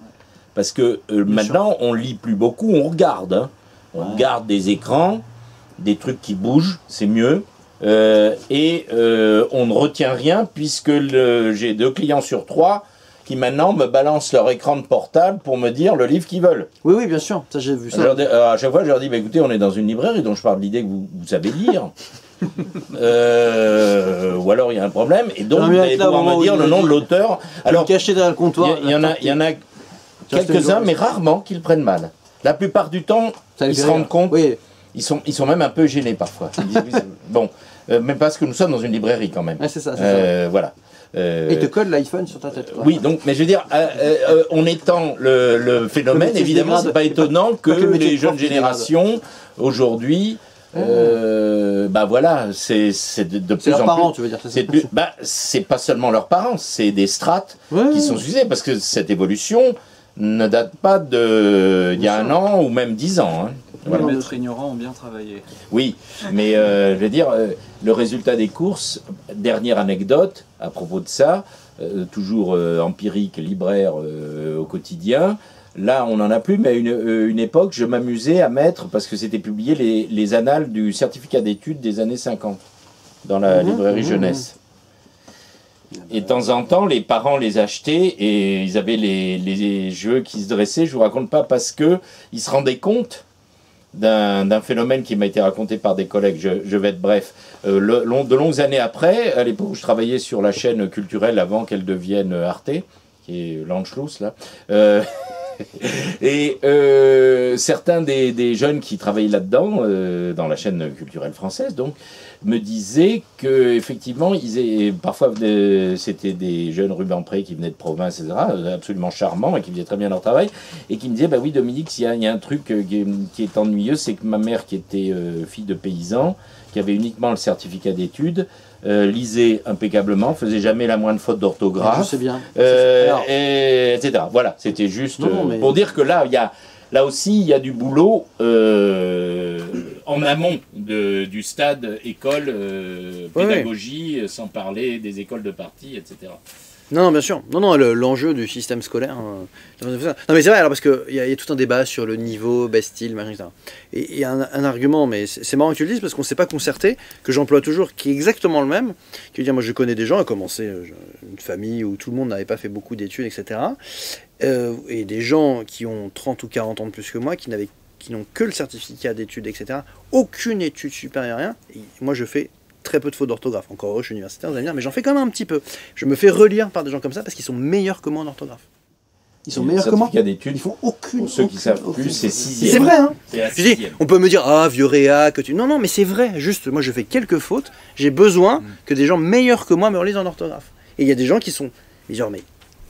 Parce que maintenant, on lit plus beaucoup, on regarde. Hein. On regarde des écrans, des trucs qui bougent, c'est mieux. On ne retient rien puisque j'ai 2 clients sur 3 qui maintenant me balancent leur écran de portable pour me dire le livre qu'ils veulent. Oui, bien sûr, ça j'ai vu ça. À chaque fois, je leur dis, écoutez, on est dans une librairie dont je parle de l'idée que vous savez lire. Ou alors il y a un problème, et donc vous allez pouvoir me dire le nom de l'auteur. Alors, caché derrière le comptoir. Il y en a quelques-uns, mais rarement qui le prennent mal. La plupart du temps, ils se rendent compte. Oui. Ils sont même un peu gênés parfois. Ils disent, bon, mais parce que nous sommes dans une librairie quand même. C'est ça, ça. Voilà. Et te colle l'iPhone sur ta tête. Quoi. Oui, donc, mais je veux dire, en étant le phénomène, évidemment, c'est pas étonnant que les jeunes générations aujourd'hui, voilà, c'est de plus en plus. Leurs parents, tu veux dire. C'est pas seulement leurs parents, c'est des strates qui sont usées parce que cette évolution ne date pas d'il y a 1 an ou même 10 ans. Hein. Les maîtres ignorants ont bien travaillé. Oui, mais je veux dire, le résultat des courses, dernière anecdote à propos de ça, toujours empirique, libraire au quotidien. Là, on n'en a plus, mais à une époque, je m'amusais à mettre, parce que c'était publié, les annales du certificat d'études des années 50 dans la librairie jeunesse. Et de temps en temps, les parents les achetaient et ils avaient les jeux qui se dressaient. Je vous raconte pas parce que ils se rendaient compte d'un phénomène qui m'a été raconté par des collègues. Je vais être bref. De longues années après, à l'époque où je travaillais sur la chaîne culturelle avant qu'elle devienne Arte, qui est l'Anschluss là. Et certains des jeunes qui travaillaient là-dedans, dans la chaîne culturelle française, donc, me disaient que effectivement, parfois c'était des jeunes Rubempré qui venaient de province, etc., absolument charmants et qui faisaient très bien leur travail, et qui me disaient, bah oui, Dominique, il y a un truc qui est ennuyeux, c'est que ma mère, qui était fille de paysan, qui avait uniquement le certificat d'études, lisait impeccablement, faisait jamais la moindre faute d'orthographe, Je sais bien. etc. Voilà, c'était juste pour dire que là aussi, il y a du boulot en amont du stade école, pédagogie, sans parler des écoles de parti, etc. Non, bien sûr. Non, l'enjeu du système scolaire. Non, mais c'est vrai, alors, parce qu'il y a tout un débat sur le niveau, Bastille, machin, etc. Et il y a un argument, mais c'est marrant que tu le dises, parce qu'on ne s'est pas concerté, que j'emploie toujours, qui est exactement le même, qui veut dire, moi je connais des gens, à commencer une famille où tout le monde n'avait pas fait beaucoup d'études, etc. Et des gens qui ont 30 ou 40 ans de plus que moi, qui n'ont que le certificat d'études, etc. Aucune étude supérieure, rien. Et moi je fais très peu de fautes d'orthographe. Encore heureux, je suis universitaire, vous allez me dire, mais j'en fais quand même un petit peu. Je me fais relire par des gens comme ça parce qu'ils sont meilleurs que moi en orthographe. Ils sont meilleurs que moi. Ils font aucune. Pour ceux qui savent plus, c'est 6e. C'est vrai, hein. Je dis, on peut me dire, ah, vieux réa, que tu... Non, mais c'est vrai. Juste, moi, je fais quelques fautes. J'ai besoin que des gens meilleurs que moi me relisent en orthographe. Et il y a des gens qui sont, genre, mais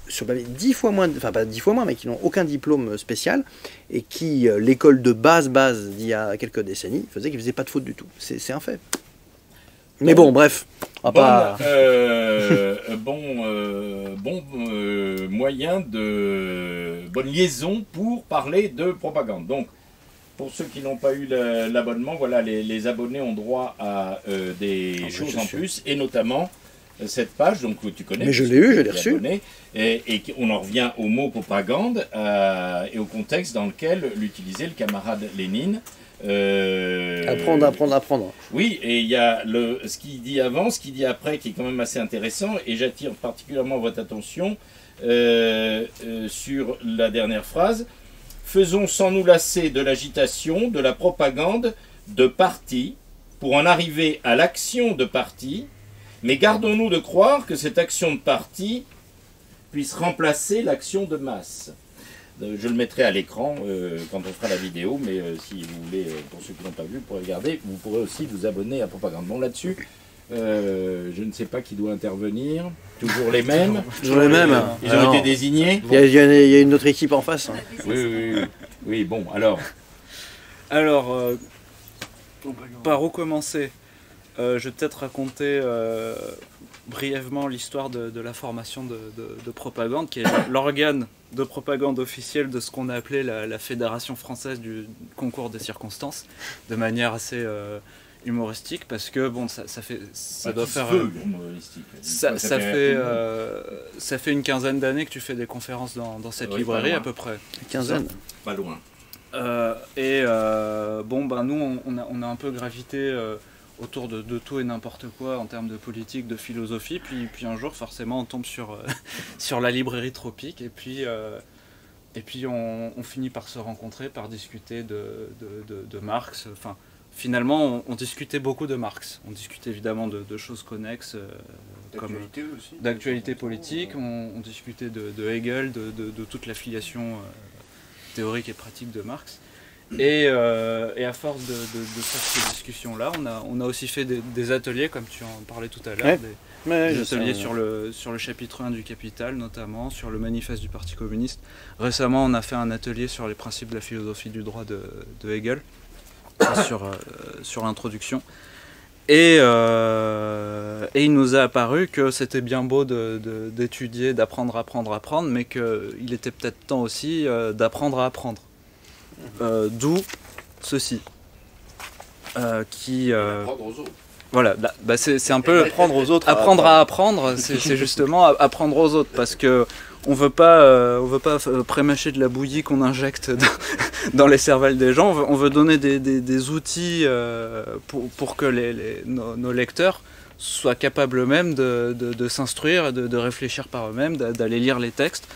sur 10 fois moins, enfin pas 10 fois moins, mais qui n'ont aucun diplôme spécial et qui, l'école de base d'il y a quelques décennies, faisait qu'ils faisaient pas de fautes du tout. C'est un fait. Mais bon, bref, on va pas... moyen bonne liaison pour parler de propagande. Donc, pour ceux qui n'ont pas eu l'abonnement, voilà, les abonnés ont droit à des choses en plus, et notamment cette page, donc tu connais. Mais je l'ai eu, je l'ai reçu. Et on en revient au mot propagande et au contexte dans lequel l'utilisait le camarade Lénine. Apprendre. Oui, et il y a ce qu'il dit avant, ce qu'il dit après, qui est quand même assez intéressant, et j'attire particulièrement votre attention sur la dernière phrase. Faisons sans nous lasser de l'agitation, de la propagande de parti, pour en arriver à l'action de parti, mais gardons-nous de croire que cette action de parti puisse remplacer l'action de masse. Je le mettrai à l'écran quand on fera la vidéo, mais si vous voulez, pour ceux qui n'ont pas vu, pour regarder, vous pourrez aussi vous abonner à Propagande. Bon, là-dessus, je ne sais pas qui doit intervenir. Toujours les mêmes. Toujours les mêmes. Ils ont été désignés. Il y a une autre équipe en face. Oui, bon, alors. Alors, par où commencer ? Je vais peut-être raconter brièvement l'histoire de la formation de propagande, qui est l'organe de propagande officielle de ce qu'on a appelé la Fédération française du concours des circonstances, de manière assez humoristique, parce que bon, ça doit faire ça fait une quinzaine d'années que tu fais des conférences dans cette librairie à peu près. Quinzaine. Pas loin. Nous on a un peu gravité autour de tout et n'importe quoi en termes de politique, de philosophie, puis un jour forcément on tombe sur la librairie Tropique, et puis on finit par se rencontrer, par discuter de Marx. Enfin, finalement on discutait beaucoup de Marx, on discutait évidemment de choses connexes, comme d'actualité politique, on discutait de Hegel, de toute la filiation théorique et pratique de Marx. Et à force de faire ces discussions-là, on a aussi fait des ateliers, comme tu en parlais tout à l'heure, des ateliers sur le chapitre 1 du Capital, notamment, sur le manifeste du Parti communiste. Récemment, on a fait un atelier sur les principes de la philosophie du droit de Hegel, sur l'introduction. Et il nous a apparu que c'était bien beau d'étudier, d'apprendre, mais qu'il était peut-être temps aussi d'apprendre à apprendre. D'où ceci. Apprendre aux autres. Voilà, c'est un peu apprendre aux autres. Apprendre à apprendre, c'est justement apprendre aux autres, parce que on veut pas prémâcher de la bouillie qu'on injecte dans les cervelles des gens. On veut donner des outils pour que nos lecteurs soient capables eux-mêmes de s'instruire, de réfléchir par eux-mêmes, d'aller lire les textes.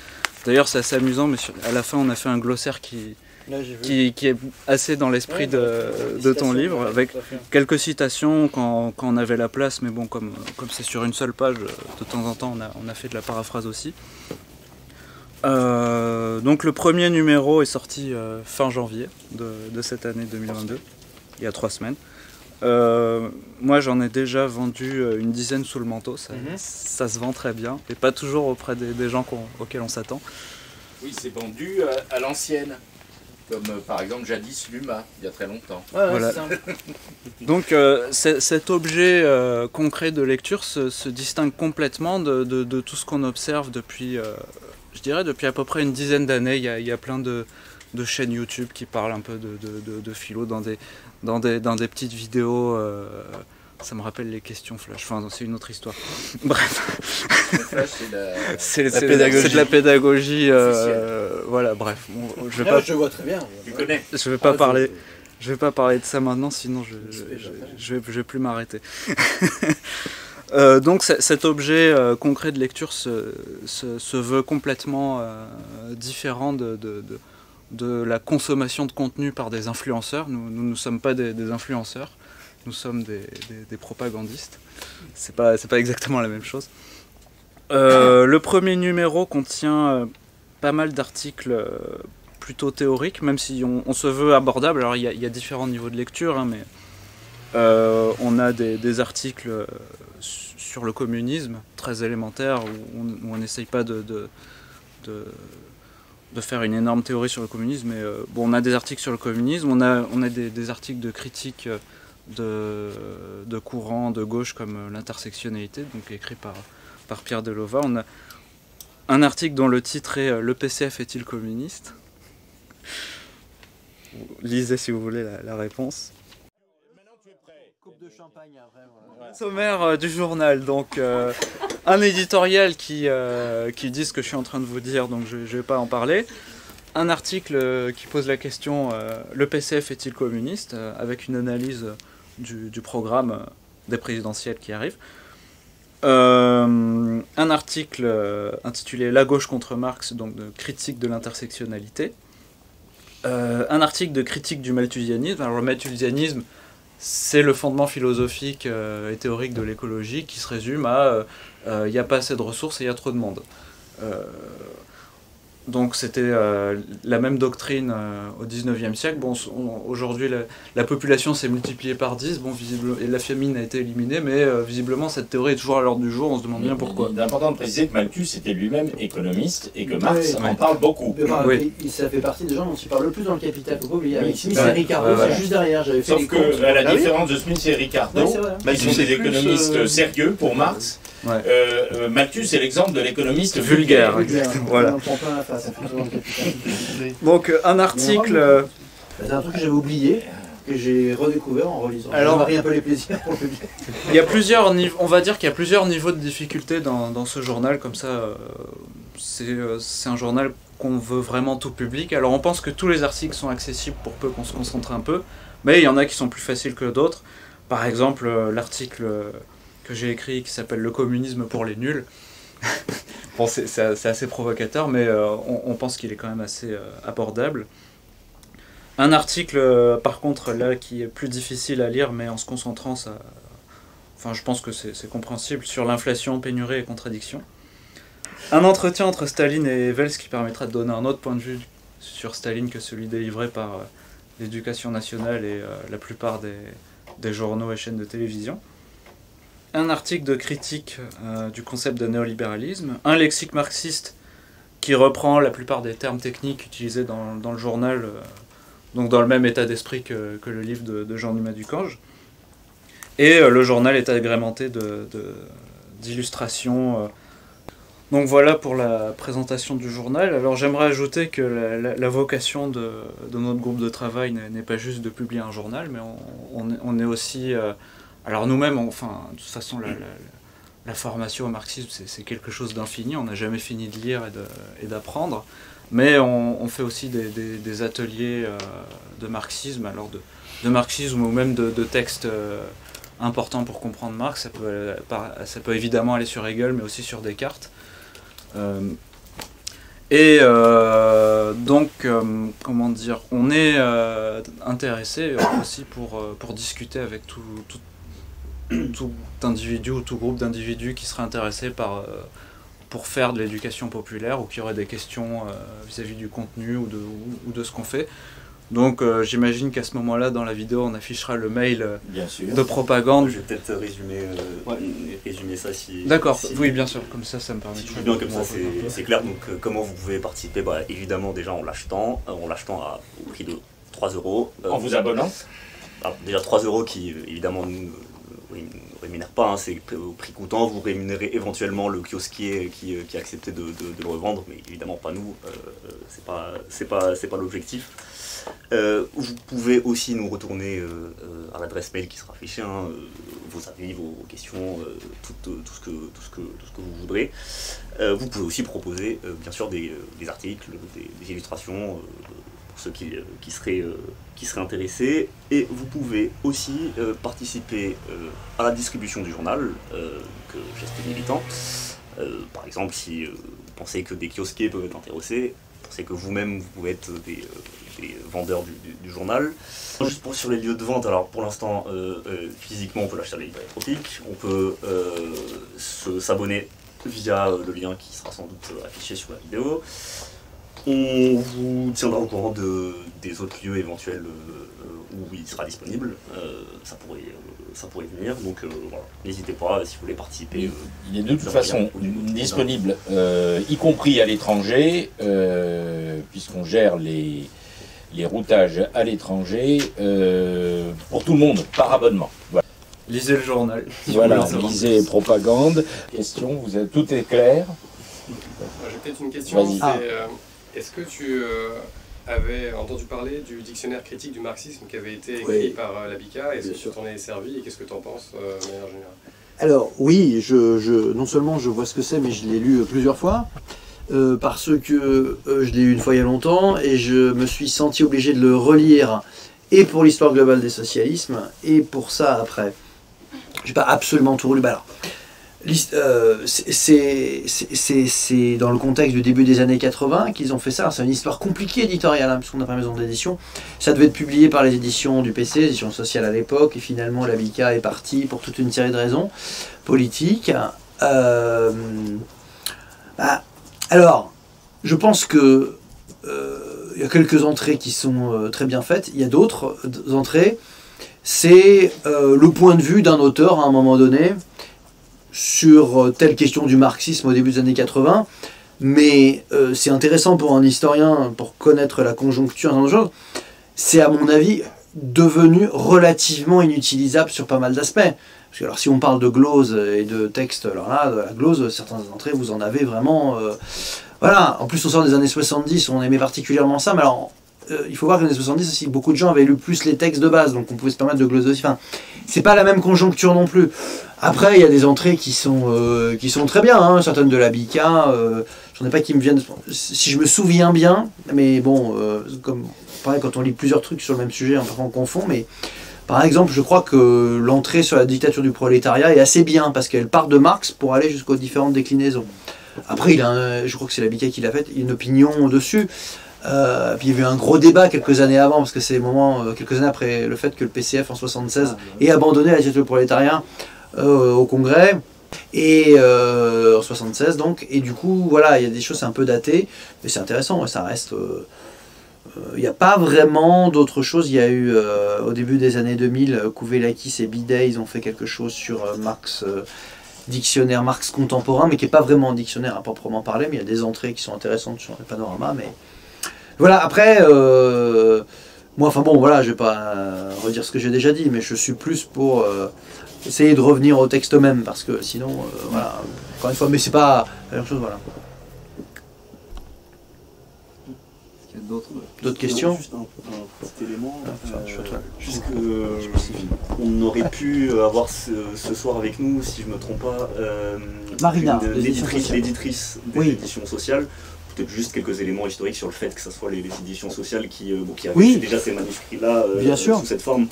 D'ailleurs, c'est assez amusant, mais à la fin, on a fait un glossaire qui est assez dans l'esprit de ton livre, avec quelques citations quand on avait la place, mais bon, comme c'est sur une seule page, de temps en temps, on a fait de la paraphrase aussi. Donc le premier numéro est sorti fin janvier de cette année 2022, il y a 3 semaines. Moi j'en ai déjà vendu une dizaine sous le manteau, ça se vend très bien, et pas toujours auprès des gens auxquels on s'attend. Oui, c'est vendu à l'ancienne, comme par exemple jadis Luma, il y a très longtemps. Voilà. Donc cet objet concret de lecture se distingue complètement de tout ce qu'on observe depuis, je dirais, depuis à peu près une dizaine d'années. Il y a plein de chaînes YouTube qui parlent un peu de philo dans des petites vidéos. Ça me rappelle les questions flash. Enfin, c'est une autre histoire. Bref. C'est de la pédagogie. Voilà, bref. Bon, Je vois très bien. Tu connais. Je vais pas parler de ça maintenant, sinon je vais plus m'arrêter. Donc cet objet concret de lecture se veut complètement différent de la consommation de contenu par des influenceurs. Nous ne sommes pas des influenceurs, nous sommes des propagandistes. C'est pas exactement la même chose. Le premier numéro contient pas mal d'articles plutôt théoriques, même si on se veut abordable. Alors il y a différents niveaux de lecture, hein, mais on a des articles sur le communisme, très élémentaires, où on n'essaye pas de faire une énorme théorie sur le communisme, mais bon, on a des articles sur le communisme, on a des articles de critique de courants de gauche comme l'intersectionnalité, donc écrit par Pierre Delova. On a un article dont le titre est « Le PCF est-il communiste ?» Lisez si vous voulez la réponse. Coupe de champagne après. Voilà. Sommaire du journal, donc un éditorial qui dit ce que je suis en train de vous dire, donc je ne vais pas en parler. Un article qui pose la question le PCF est-il communiste, avec une analyse du programme des présidentielles qui arrivent. Un article intitulé La gauche contre Marx, donc de critique de l'intersectionnalité. Un article de critique du malthusianisme. Alors le malthusianisme, c'est le fondement philosophique et théorique de l'écologie qui se résume à il n'y a pas assez de ressources et il y a trop de monde. Donc c'était la même doctrine au 19e siècle. Bon, aujourd'hui, la population s'est multipliée par 10, bon, et la famine a été éliminée, mais visiblement cette théorie est toujours à l'ordre du jour, on se demande bien pourquoi. Il est important de préciser que Malthus était lui-même économiste et que Marx en parle beaucoup. Oui. Ça fait partie des gens dont il parle le plus dans le Capital, faut pas oublier. Avec Smith et Ricardo, c'est juste derrière. Sauf que à la différence de Smith et Ricardo, ils sont des économistes sérieux pour Marx. Ouais. Malthus est l'exemple de l'économiste vulgaire. Voilà. Donc un article. C'est un truc que j'avais oublié, que j'ai redécouvert en relisant. Alors, ça m'a un peu les plaisirs pour le public. Il y a plusieurs niveaux, on va dire qu'il y a plusieurs niveaux de difficulté dans ce journal, comme ça. C'est un journal qu'on veut vraiment tout public. Alors on pense que tous les articles sont accessibles pour peu qu'on se concentre un peu, mais il y en a qui sont plus faciles que d'autres. Par exemple, l'article que j'ai écrit qui s'appelle « Le communisme pour les nuls ». Bon, c'est assez provocateur, mais on pense qu'il est quand même assez abordable. Un article, par contre, là, qui est plus difficile à lire, mais en se concentrant, enfin, je pense que c'est compréhensible, sur l'inflation, pénurie et contradiction. Un entretien entre Staline et Vels qui permettra de donner un autre point de vue sur Staline que celui délivré par l'Éducation nationale et la plupart des journaux et chaînes de télévision. Un article de critique du concept de néolibéralisme, un lexique marxiste qui reprend la plupart des termes techniques utilisés dans le journal, donc dans le même état d'esprit que le livre de Jean-Dumas Ducange. Et le journal est agrémenté d'illustrations. Donc voilà pour la présentation du journal. Alors j'aimerais ajouter que la vocation de notre groupe de travail n'est pas juste de publier un journal, mais on est aussi... alors nous-mêmes, enfin, de toute façon, la formation au marxisme, c'est quelque chose d'infini. On n'a jamais fini de lire et d'apprendre. Mais on fait aussi des ateliers de marxisme, alors de marxisme ou même de textes important pour comprendre Marx. Ça peut évidemment aller sur Hegel, mais aussi sur Descartes. Donc, comment dire, on est intéressé aussi pour discuter avec tout individu ou tout groupe d'individus qui serait intéressé pour faire de l'éducation populaire ou qui aurait des questions vis-à-vis du contenu ou de ce qu'on fait. Donc j'imagine qu'à ce moment-là, dans la vidéo, on affichera le mail de propagande. Je vais peut-être résumer ça si... D'accord, si, oui bien sûr, comme ça me permet si tu veux bien, comme ça c'est clair. Donc comment vous pouvez participer? Évidemment déjà en l'achetant au prix de 3 €. En vous abonnant. Alors, déjà 3 € qui évidemment nous ne rémunèrent pas, hein, c'est au prix coûtant. Vous rémunérez éventuellement le kiosquier qui a accepté de le revendre, mais évidemment pas nous, c'est pas l'objectif. Vous pouvez aussi nous retourner à l'adresse mail qui sera affichée, hein, vos avis, vos questions, tout ce que vous voudrez. Vous pouvez aussi proposer bien sûr des articles, des illustrations pour ceux qui seraient intéressés. Et vous pouvez aussi participer à la distribution du journal que Geste Militant. Par exemple, si vous pensez que des kiosquiers peuvent être intéressés, c'est que vous-même, vous pouvez être des vendeurs du journal. Juste sur les lieux de vente, alors pour l'instant, physiquement, on peut l'acheter à la librairie Tropique. On peut s'abonner via le lien qui sera sans doute affiché sur la vidéo. On vous tiendra au courant des autres lieux éventuels où il sera disponible. Ça pourrait venir, donc voilà. N'hésitez pas si vous voulez participer. Il est de toute façon disponible, y compris à l'étranger, puisqu'on gère les routages à l'étranger pour tout le monde, par abonnement. Voilà. Lisez le journal. Voilà, lisez Propagande. Question, tout est clair? J'ai peut-être une question. Est-ce que tu avais entendu parler du dictionnaire critique du marxisme qui avait été écrit par l'ABICA? Est-ce que tu t'en es servi et qu'est-ce que tu en penses de manière générale? Alors oui, non seulement je vois ce que c'est, mais je l'ai lu plusieurs fois, parce que je l'ai lu une fois il y a longtemps, et je me suis senti obligé de le relire, et pour l'histoire globale des socialismes, et pour ça après. J'ai pas absolument tout relu. Alors, c'est dans le contexte du début des années 80 qu'ils ont fait ça. C'est une histoire compliquée éditoriale, hein, puisqu'on n'a pas maison d'édition. Ça devait être publié par les éditions du PC, les éditions sociales à l'époque, et finalement l'ABICA est parti pour toute une série de raisons politiques. Alors, je pense que il y a quelques entrées qui sont très bien faites. Il y a d'autres entrées. C'est le point de vue d'un auteur à un moment donné sur telle question du marxisme au début des années 80, mais c'est intéressant pour un historien, pour connaître la conjoncture, c'est à mon avis devenu relativement inutilisable sur pas mal d'aspects. Parce que alors si on parle de glose et de texte, alors là, de la glose, certaines entrées, vous en avez vraiment... voilà, en plus on sort des années 70, on aimait particulièrement ça, mais alors... il faut voir que dans les années 70 aussi, beaucoup de gens avaient lu plus les textes de base, donc on pouvait se permettre de gloser aussi. Enfin, c'est pas la même conjoncture non plus. Après, il y a des entrées qui sont très bien, hein, certaines de l'ABICA, j'en ai pas qui me viennent, si je me souviens bien, mais bon, comme pareil, quand on lit plusieurs trucs sur le même sujet, parfois on confond, mais par exemple, je crois que l'entrée sur la dictature du prolétariat est assez bien, parce qu'elle part de Marx pour aller jusqu'aux différentes déclinaisons. Après, je crois que c'est l'ABICA qui l'a fait, il y a une opinion dessus. Puis il y a eu un gros débat quelques années avant, parce que c'est quelques années après le fait que le PCF en 76 ait abandonné la dictature du prolétariat au Congrès, et en 76 donc, et du coup voilà, il y a des choses un peu datées, mais c'est intéressant, ça reste... il n'y a pas vraiment d'autres choses. Il y a eu au début des années 2000, Kouvelakis et Bidet, ils ont fait quelque chose sur Marx, dictionnaire Marx contemporain, mais qui n'est pas vraiment un dictionnaire à proprement parler, mais il y a des entrées qui sont intéressantes sur le panorama, mais... Voilà, après, moi, enfin bon, voilà, je vais pas redire ce que j'ai déjà dit, mais je suis plus pour essayer de revenir au texte même, parce que sinon, voilà, encore une fois, mais c'est pas la même chose, voilà. Est-ce qu'il y a d'autres questions? Juste un petit élément, puisque on aurait pu avoir ce soir avec nous, si je ne me trompe pas, Marina, l'éditrice des éditions sociales. Peut-être juste quelques éléments historiques sur le fait que ce soit les éditions sociales qui avaient déjà ces manuscrits-là sous cette forme.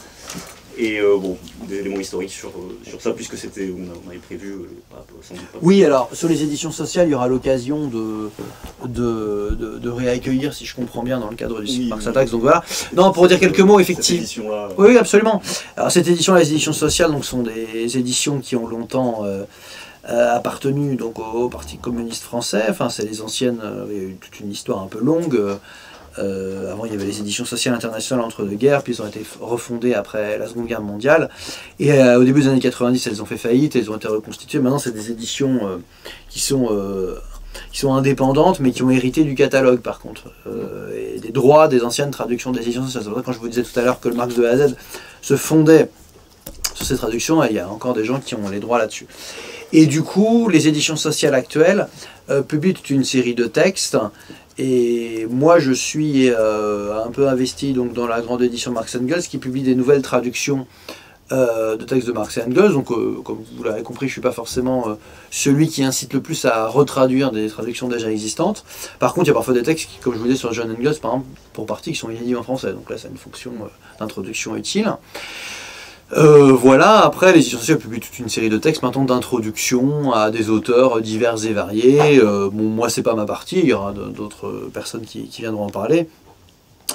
Et bon, des éléments historiques sur ça, puisque on avait prévu sans doute pas. Oui, alors sur les éditions sociales, il y aura l'occasion de réaccueillir, si je comprends bien, dans le cadre du site Marx Attacks. Donc voilà. Non, pour dire quelques mots, effectivement. Oui, absolument. Alors cette édition, les éditions sociales, donc sont des éditions qui ont longtemps appartenu donc au Parti communiste français. Enfin, c'est les anciennes. Il y a eu toute une histoire un peu longue. Avant, il y avait les éditions sociales internationales entre deux guerres, puis ils ont été refondées après la Seconde Guerre mondiale. Et au début des années 90, elles ont fait faillite, elles ont été reconstituées. Maintenant, c'est des éditions qui sont indépendantes, mais qui ont hérité du catalogue, par contre, et des droits des anciennes traductions des éditions sociales. C'est pour ça que quand je vous disais tout à l'heure que le Marx de A à Z se fondait sur ces traductions, il y a encore des gens qui ont les droits là-dessus. Et du coup, les éditions sociales actuelles publient toute une série de textes. Et moi, je suis un peu investi donc, dans la grande édition Marx & Engels qui publie des nouvelles traductions de textes de Marx & Engels. Donc, comme vous l'avez compris, je ne suis pas forcément celui qui incite le plus à retraduire des traductions déjà existantes. Par contre, il y a parfois des textes qui, comme je vous disais sur John Engels, par exemple, pour partie, qui sont inédits en français. Donc là, c'est une fonction d'introduction utile. Voilà, après les éditions sociales publient toute une série de textes maintenant d'introduction à des auteurs divers et variés. Bon, moi c'est pas ma partie, il y aura d'autres personnes qui viendront en parler.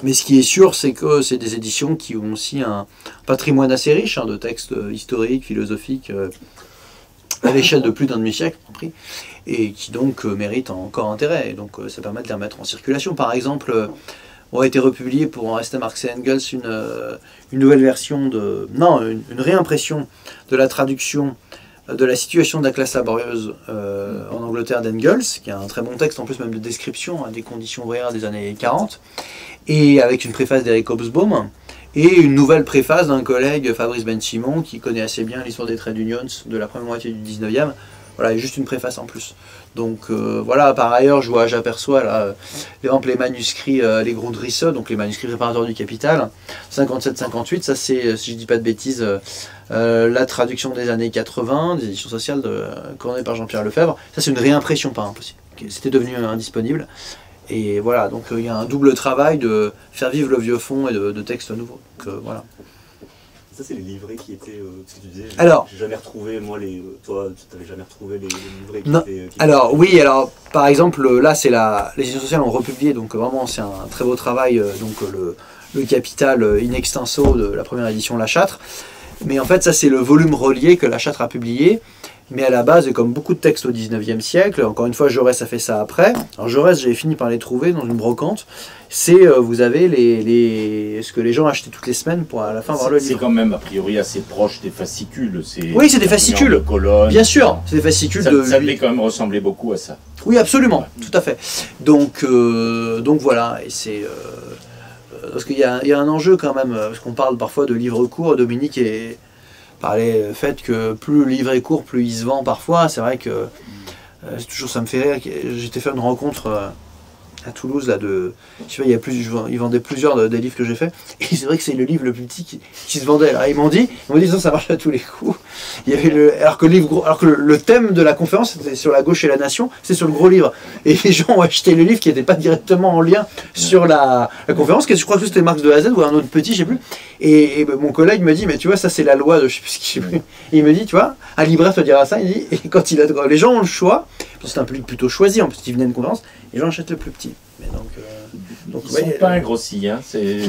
Mais ce qui est sûr, c'est que c'est des éditions qui ont aussi un patrimoine assez riche de textes historiques, philosophiques, à l'échelle de plus d'un demi-siècle, compris, et qui donc méritent encore intérêt. Et donc ça permet de les remettre en circulation. Par exemple, a été republié pour en rester Marx & Engels une nouvelle version une réimpression de la traduction de la situation de la classe laborieuse en Angleterre d'Engels, qui a un très bon texte en plus même de description des conditions ouvrières des années 40, et avec une préface d'Eric Hobsbawm, et une nouvelle préface d'un collègue, Fabrice Ben-Simon, qui connaît assez bien l'histoire des trade unions de la première moitié du 19e. Voilà, et juste une préface en plus. Donc voilà, par ailleurs, j'aperçois là, les manuscrits, les Grundrisse, donc les manuscrits préparateurs du Capital, 57-58, ça c'est, si je dis pas de bêtises, la traduction des années 80, des éditions sociales coordonnées par Jean-Pierre Lefebvre. Ça c'est une réimpression par exemple aussi. C'était devenu indisponible. Et voilà, donc il y a un double travail de faire vivre le vieux fond et de textes nouveaux. Donc voilà. Ça, c'est les livrets qui étaient, ce que tu disais, alors, j'ai jamais retrouvé, moi, toi, tu n'avais jamais retrouvé les livrets qui étaient... Alors, oui, alors, par exemple, là, c'est les éditions sociales ont republié, donc vraiment, c'est un très beau travail, donc le Capital in extenso de la première édition La Châtre. Mais en fait, ça, c'est le volume relié que La Châtre a publié. Mais à la base, et comme beaucoup de textes au 19e siècle, encore une fois, Jaurès a fait ça après. Alors Jaurès, j'avais fini par les trouver dans une brocante. C'est, vous avez ce que les gens achetaient toutes les semaines pour à la fin voir le livre. C'est quand même a priori assez proche des fascicules. Oui, c'est des fascicules. De colonnes, bien sûr, c'est des fascicules ça devait quand même ressembler beaucoup à ça. Oui, absolument, tout à fait. Donc voilà, et c'est... parce qu'il y a un enjeu quand même, parce qu'on parle parfois de livres courts, Dominique parlait du fait que plus le livre est court, plus il se vend parfois. C'est vrai que toujours ça me fait rire. J'étais fait une rencontre à Toulouse là je sais pas, ils vendaient plusieurs des livres que j'ai fait. Et c'est vrai que c'est le livre le plus petit qui se vendait. Alors, ils m'ont dit ça marche à tous les coups. Il y avait alors que le thème de la conférence c'était sur la gauche et la nation, c'est sur le gros livre. Et les gens ont acheté le livre qui n'était pas directement en lien sur la conférence. Je crois que c'était Marx de A à Z ou un autre petit, je sais plus. Et mon collègue me dit, mais tu vois, ça c'est la loi de je sais plus ce qu'il sais plus. Et il me dit, tu vois, un libraire te dira ça, il dit, et quand les gens ont le choix, c'est un public plutôt choisi en plus, qui venait de conférence, les gens achètent le plus petit. Mais donc ils sont pas ingrossis, hein.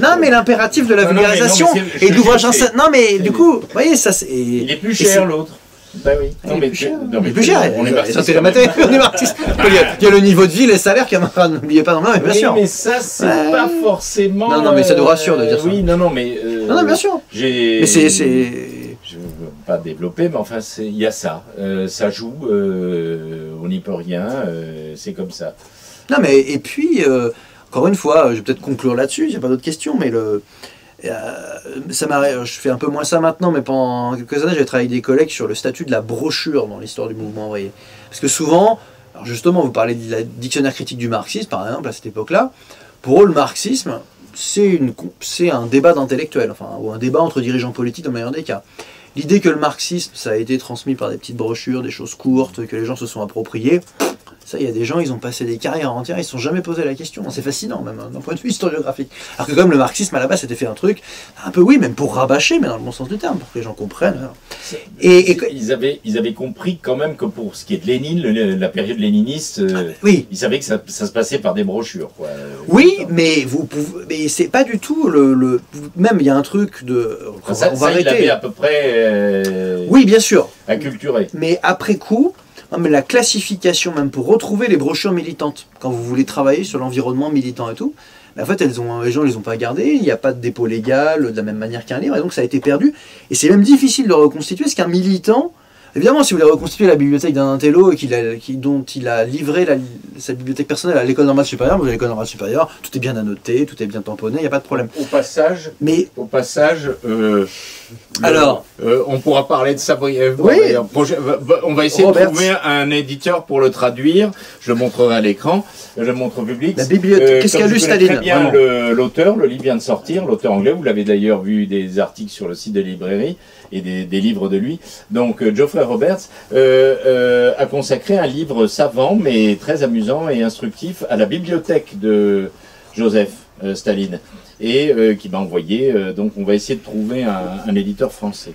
Non, mais l'impératif de la vulgarisation et de l'ouvrage ancêtre. Non, mais du coup, vous voyez, ça c'est. Il est plus cher l'autre. Ben oui. Il est plus cher. On est marxiste. Il y a le niveau de vie, les salaires, camarades, n'oubliez pas. Non, mais bien sûr. Mais ça, c'est pas forcément. Non, mais ça nous rassure de dire ça. Oui, non, mais. Non, bien sûr. Mais c'est. Je ne veux pas développer, mais enfin, il y a ça. Ça joue, on n'y peut rien, c'est comme ça. Non, mais et puis, encore une fois, je vais peut-être conclure là-dessus, il n'y a pas d'autres questions, mais je fais un peu moins ça maintenant, mais pendant quelques années, j'ai travaillé avec des collègues sur le statut de la brochure dans l'histoire du mouvement ouvrier. Parce que souvent, alors justement, vous parlez de la dictionnaire critique du marxisme, par exemple, à cette époque-là, pour eux, le marxisme, c'est un débat d'intellectuels, enfin, ou un débat entre dirigeants politiques dans le meilleur des cas. L'idée que le marxisme, ça a été transmis par des petites brochures, des choses courtes, que les gens se sont appropriées, Ça, il y a des gens, ils ont passé des carrières entières, ils ne se sont jamais posé la question. C'est fascinant, même, d'un point de vue historiographique. Alors que comme le marxisme, à la base, c'était fait un truc, un peu, oui, même pour rabâcher, mais dans le bon sens du terme, pour que les gens comprennent. Ils avaient compris quand même que pour ce qui est de Lénine, la période léniniste, oui. Ils savaient que ça se passait par des brochures, quoi. Oui, mais mais c'est pas du tout même il y a un truc de... on va arrêter. Il avait à peu près... oui, bien sûr. Acculturé. Mais après coup... Non, mais la classification, même pour retrouver les brochures militantes, quand vous voulez travailler sur l'environnement militant et tout, en fait, les gens ne les ont pas gardées, il n'y a pas de dépôt légal de la même manière qu'un livre, et donc ça a été perdu. Et c'est même difficile de reconstituer, parce qu'un militant, évidemment, si vous voulez reconstituer la bibliothèque d'un intello dont il a livré sa bibliothèque personnelle à l'école normale supérieure, vous avez l'école normale supérieure, tout est bien annoté, tout est bien tamponné, il n'y a pas de problème. Au passage, alors, on pourra parler de ça brièvement. Oui. On va essayer de trouver un éditeur pour le traduire. Je le montrerai à l'écran, je le montre au public. La bibliothèque, qu'est-ce qu'a lu Staline? Très bien l'auteur, le livre vient de sortir, l'auteur anglais. Vous l'avez d'ailleurs vu des articles sur le site de librairie et des livres de lui. Donc Geoffrey Roberts a consacré un livre savant mais très amusant et instructif à la bibliothèque de Joseph Staline. Et qui m'a envoyé, donc on va essayer de trouver un éditeur français.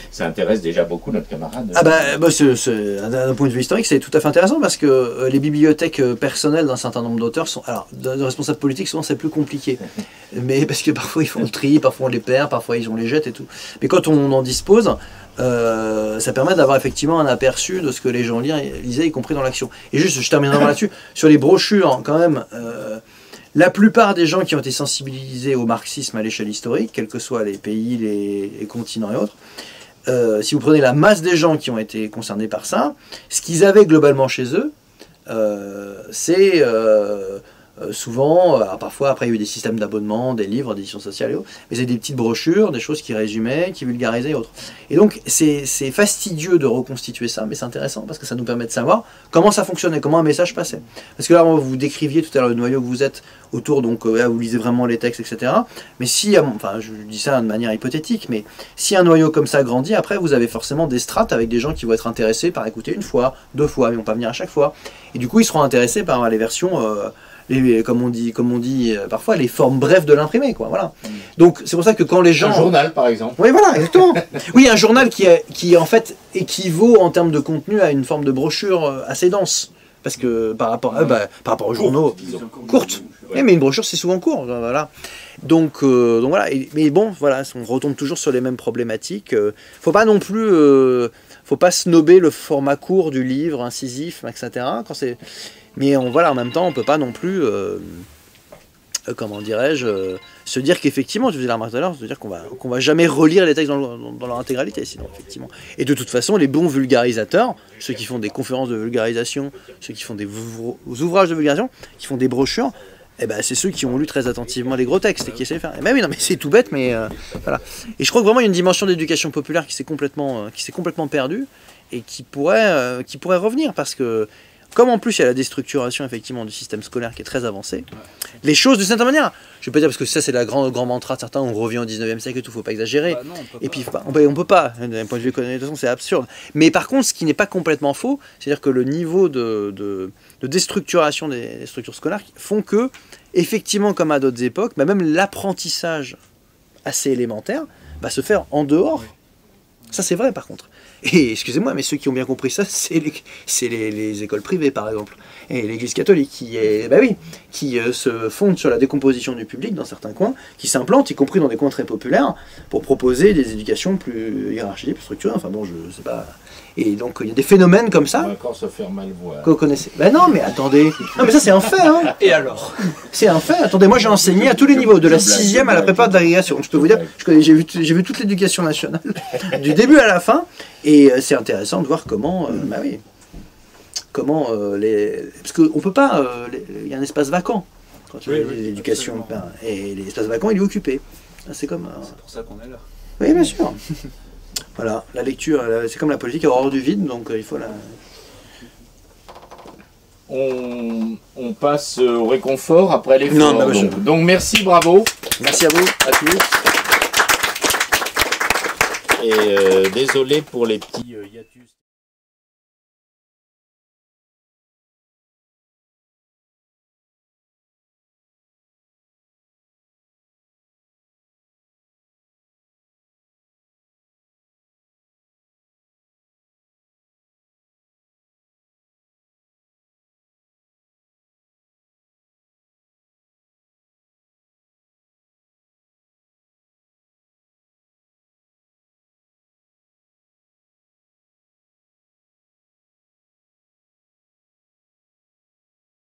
Ça intéresse déjà beaucoup notre camarade. Ah d'un point de vue historique, c'est tout à fait intéressant parce que les bibliothèques personnelles d'un certain nombre d'auteurs sont... Alors, de responsables politiques, souvent c'est plus compliqué. Mais parce que parfois ils font le tri, parfois on les perd, parfois ils les jettent et tout. Mais quand on en dispose, ça permet d'avoir effectivement un aperçu de ce que les gens lisaient, y compris dans l'action. Et juste, je terminerai là-dessus, sur les brochures, quand même... la plupart des gens qui ont été sensibilisés au marxisme à l'échelle historique, quels que soient les pays, les continents et autres, si vous prenez la masse des gens qui ont été concernés par ça, ce qu'ils avaient globalement chez eux, c'est souvent, parfois après il y a eu des systèmes d'abonnement, des livres, d'éditions sociales et autres, mais c'est des petites brochures, des choses qui résumaient, qui vulgarisaient et autres. Et donc c'est fastidieux de reconstituer ça, mais c'est intéressant parce que ça nous permet de savoir comment ça fonctionnait, comment un message passait. Parce que là, vous décriviez tout à l'heure le noyau que vous êtes autour, donc là vous lisez vraiment les textes, etc. Mais si, enfin je dis ça de manière hypothétique, mais si un noyau comme ça grandit, après vous avez forcément des strates avec des gens qui vont être intéressés par écouter une fois, deux fois, mais ils vont pas venir à chaque fois. Et du coup ils seront intéressés par les versions... comme on dit parfois, les formes brèves de l'imprimé, quoi. Voilà. Donc c'est pour ça que quand les gens... Un journal, par exemple. Oui, voilà, exactement. Oui, un journal qui en fait équivaut en termes de contenu à une forme de brochure assez dense. Parce que par rapport aux journaux, courte. Oui, mais une brochure c'est souvent court, voilà. Donc voilà. Mais bon, voilà, on retombe toujours sur les mêmes problématiques. Faut pas non plus, faut pas snobber le format court du livre, incisif, etc. Quand c'est... Mais voilà, en même temps, on ne peut pas non plus, comment dirais-je, se dire qu'effectivement, je faisais la remarque tout à l'heure, se dire qu'on va jamais relire les textes dans leur intégralité, sinon, effectivement. Et de toute façon, les bons vulgarisateurs, ceux qui font des conférences de vulgarisation, ceux qui font des ouvrages de vulgarisation, qui font des brochures, eh ben, c'est ceux qui ont lu très attentivement les gros textes et qui essaient de faire. Eh ben oui, non, mais c'est tout bête, mais voilà. Et je crois que vraiment, il y a une dimension d'éducation populaire qui s'est complètement perdue et qui pourrait revenir, parce que comme en plus il y a la déstructuration effectivement du système scolaire qui est très avancé, les choses de cette manière, je ne vais pas dire parce que ça c'est le grand mantra de certains, on revient au 19e siècle et tout, faut pas exagérer. Bah non, et puis on peut pas, d'un point de vue économique, de toute façon c'est absurde. Mais par contre, ce qui n'est pas complètement faux, c'est-à-dire que le niveau de déstructuration des structures scolaires font que, effectivement comme à d'autres époques, même l'apprentissage assez élémentaire va se faire en dehors. Ça c'est vrai par contre. Et excusez-moi, mais ceux qui ont bien compris ça, c'est les écoles privées, par exemple. Et l'Église catholique, qui se fonde sur la décomposition du public dans certains coins, qui s'implantent, y compris dans des coins très populaires, pour proposer des éducations plus hiérarchisées, plus structurées. Enfin bon, je sais pas. Et donc, il y a des phénomènes comme ça. On va encore se faire mal voir. Que vous connaissez. Ben non, mais attendez. Non, mais ça, c'est un fait, hein. Et alors? C'est un fait. Attendez, moi, j'ai enseigné à tous les niveaux, de la 6e à la prépa d'agrégation. Je peux vous dire, j'ai vu toute l'éducation nationale, du début à la fin. Et c'est intéressant de voir comment, parce qu'on peut pas, il y a un espace vacant quand tu fais l'éducation, et l'espace vacant il est occupé. C'est comme. C'est pour ça qu'on est là. Oui, bien sûr. Voilà, la lecture, c'est comme la politique, elle horreur du vide, donc il faut la. On passe au réconfort après l'effort. Non, donc merci, bravo. Merci à vous. À tous. Et désolé pour les petits hiatus.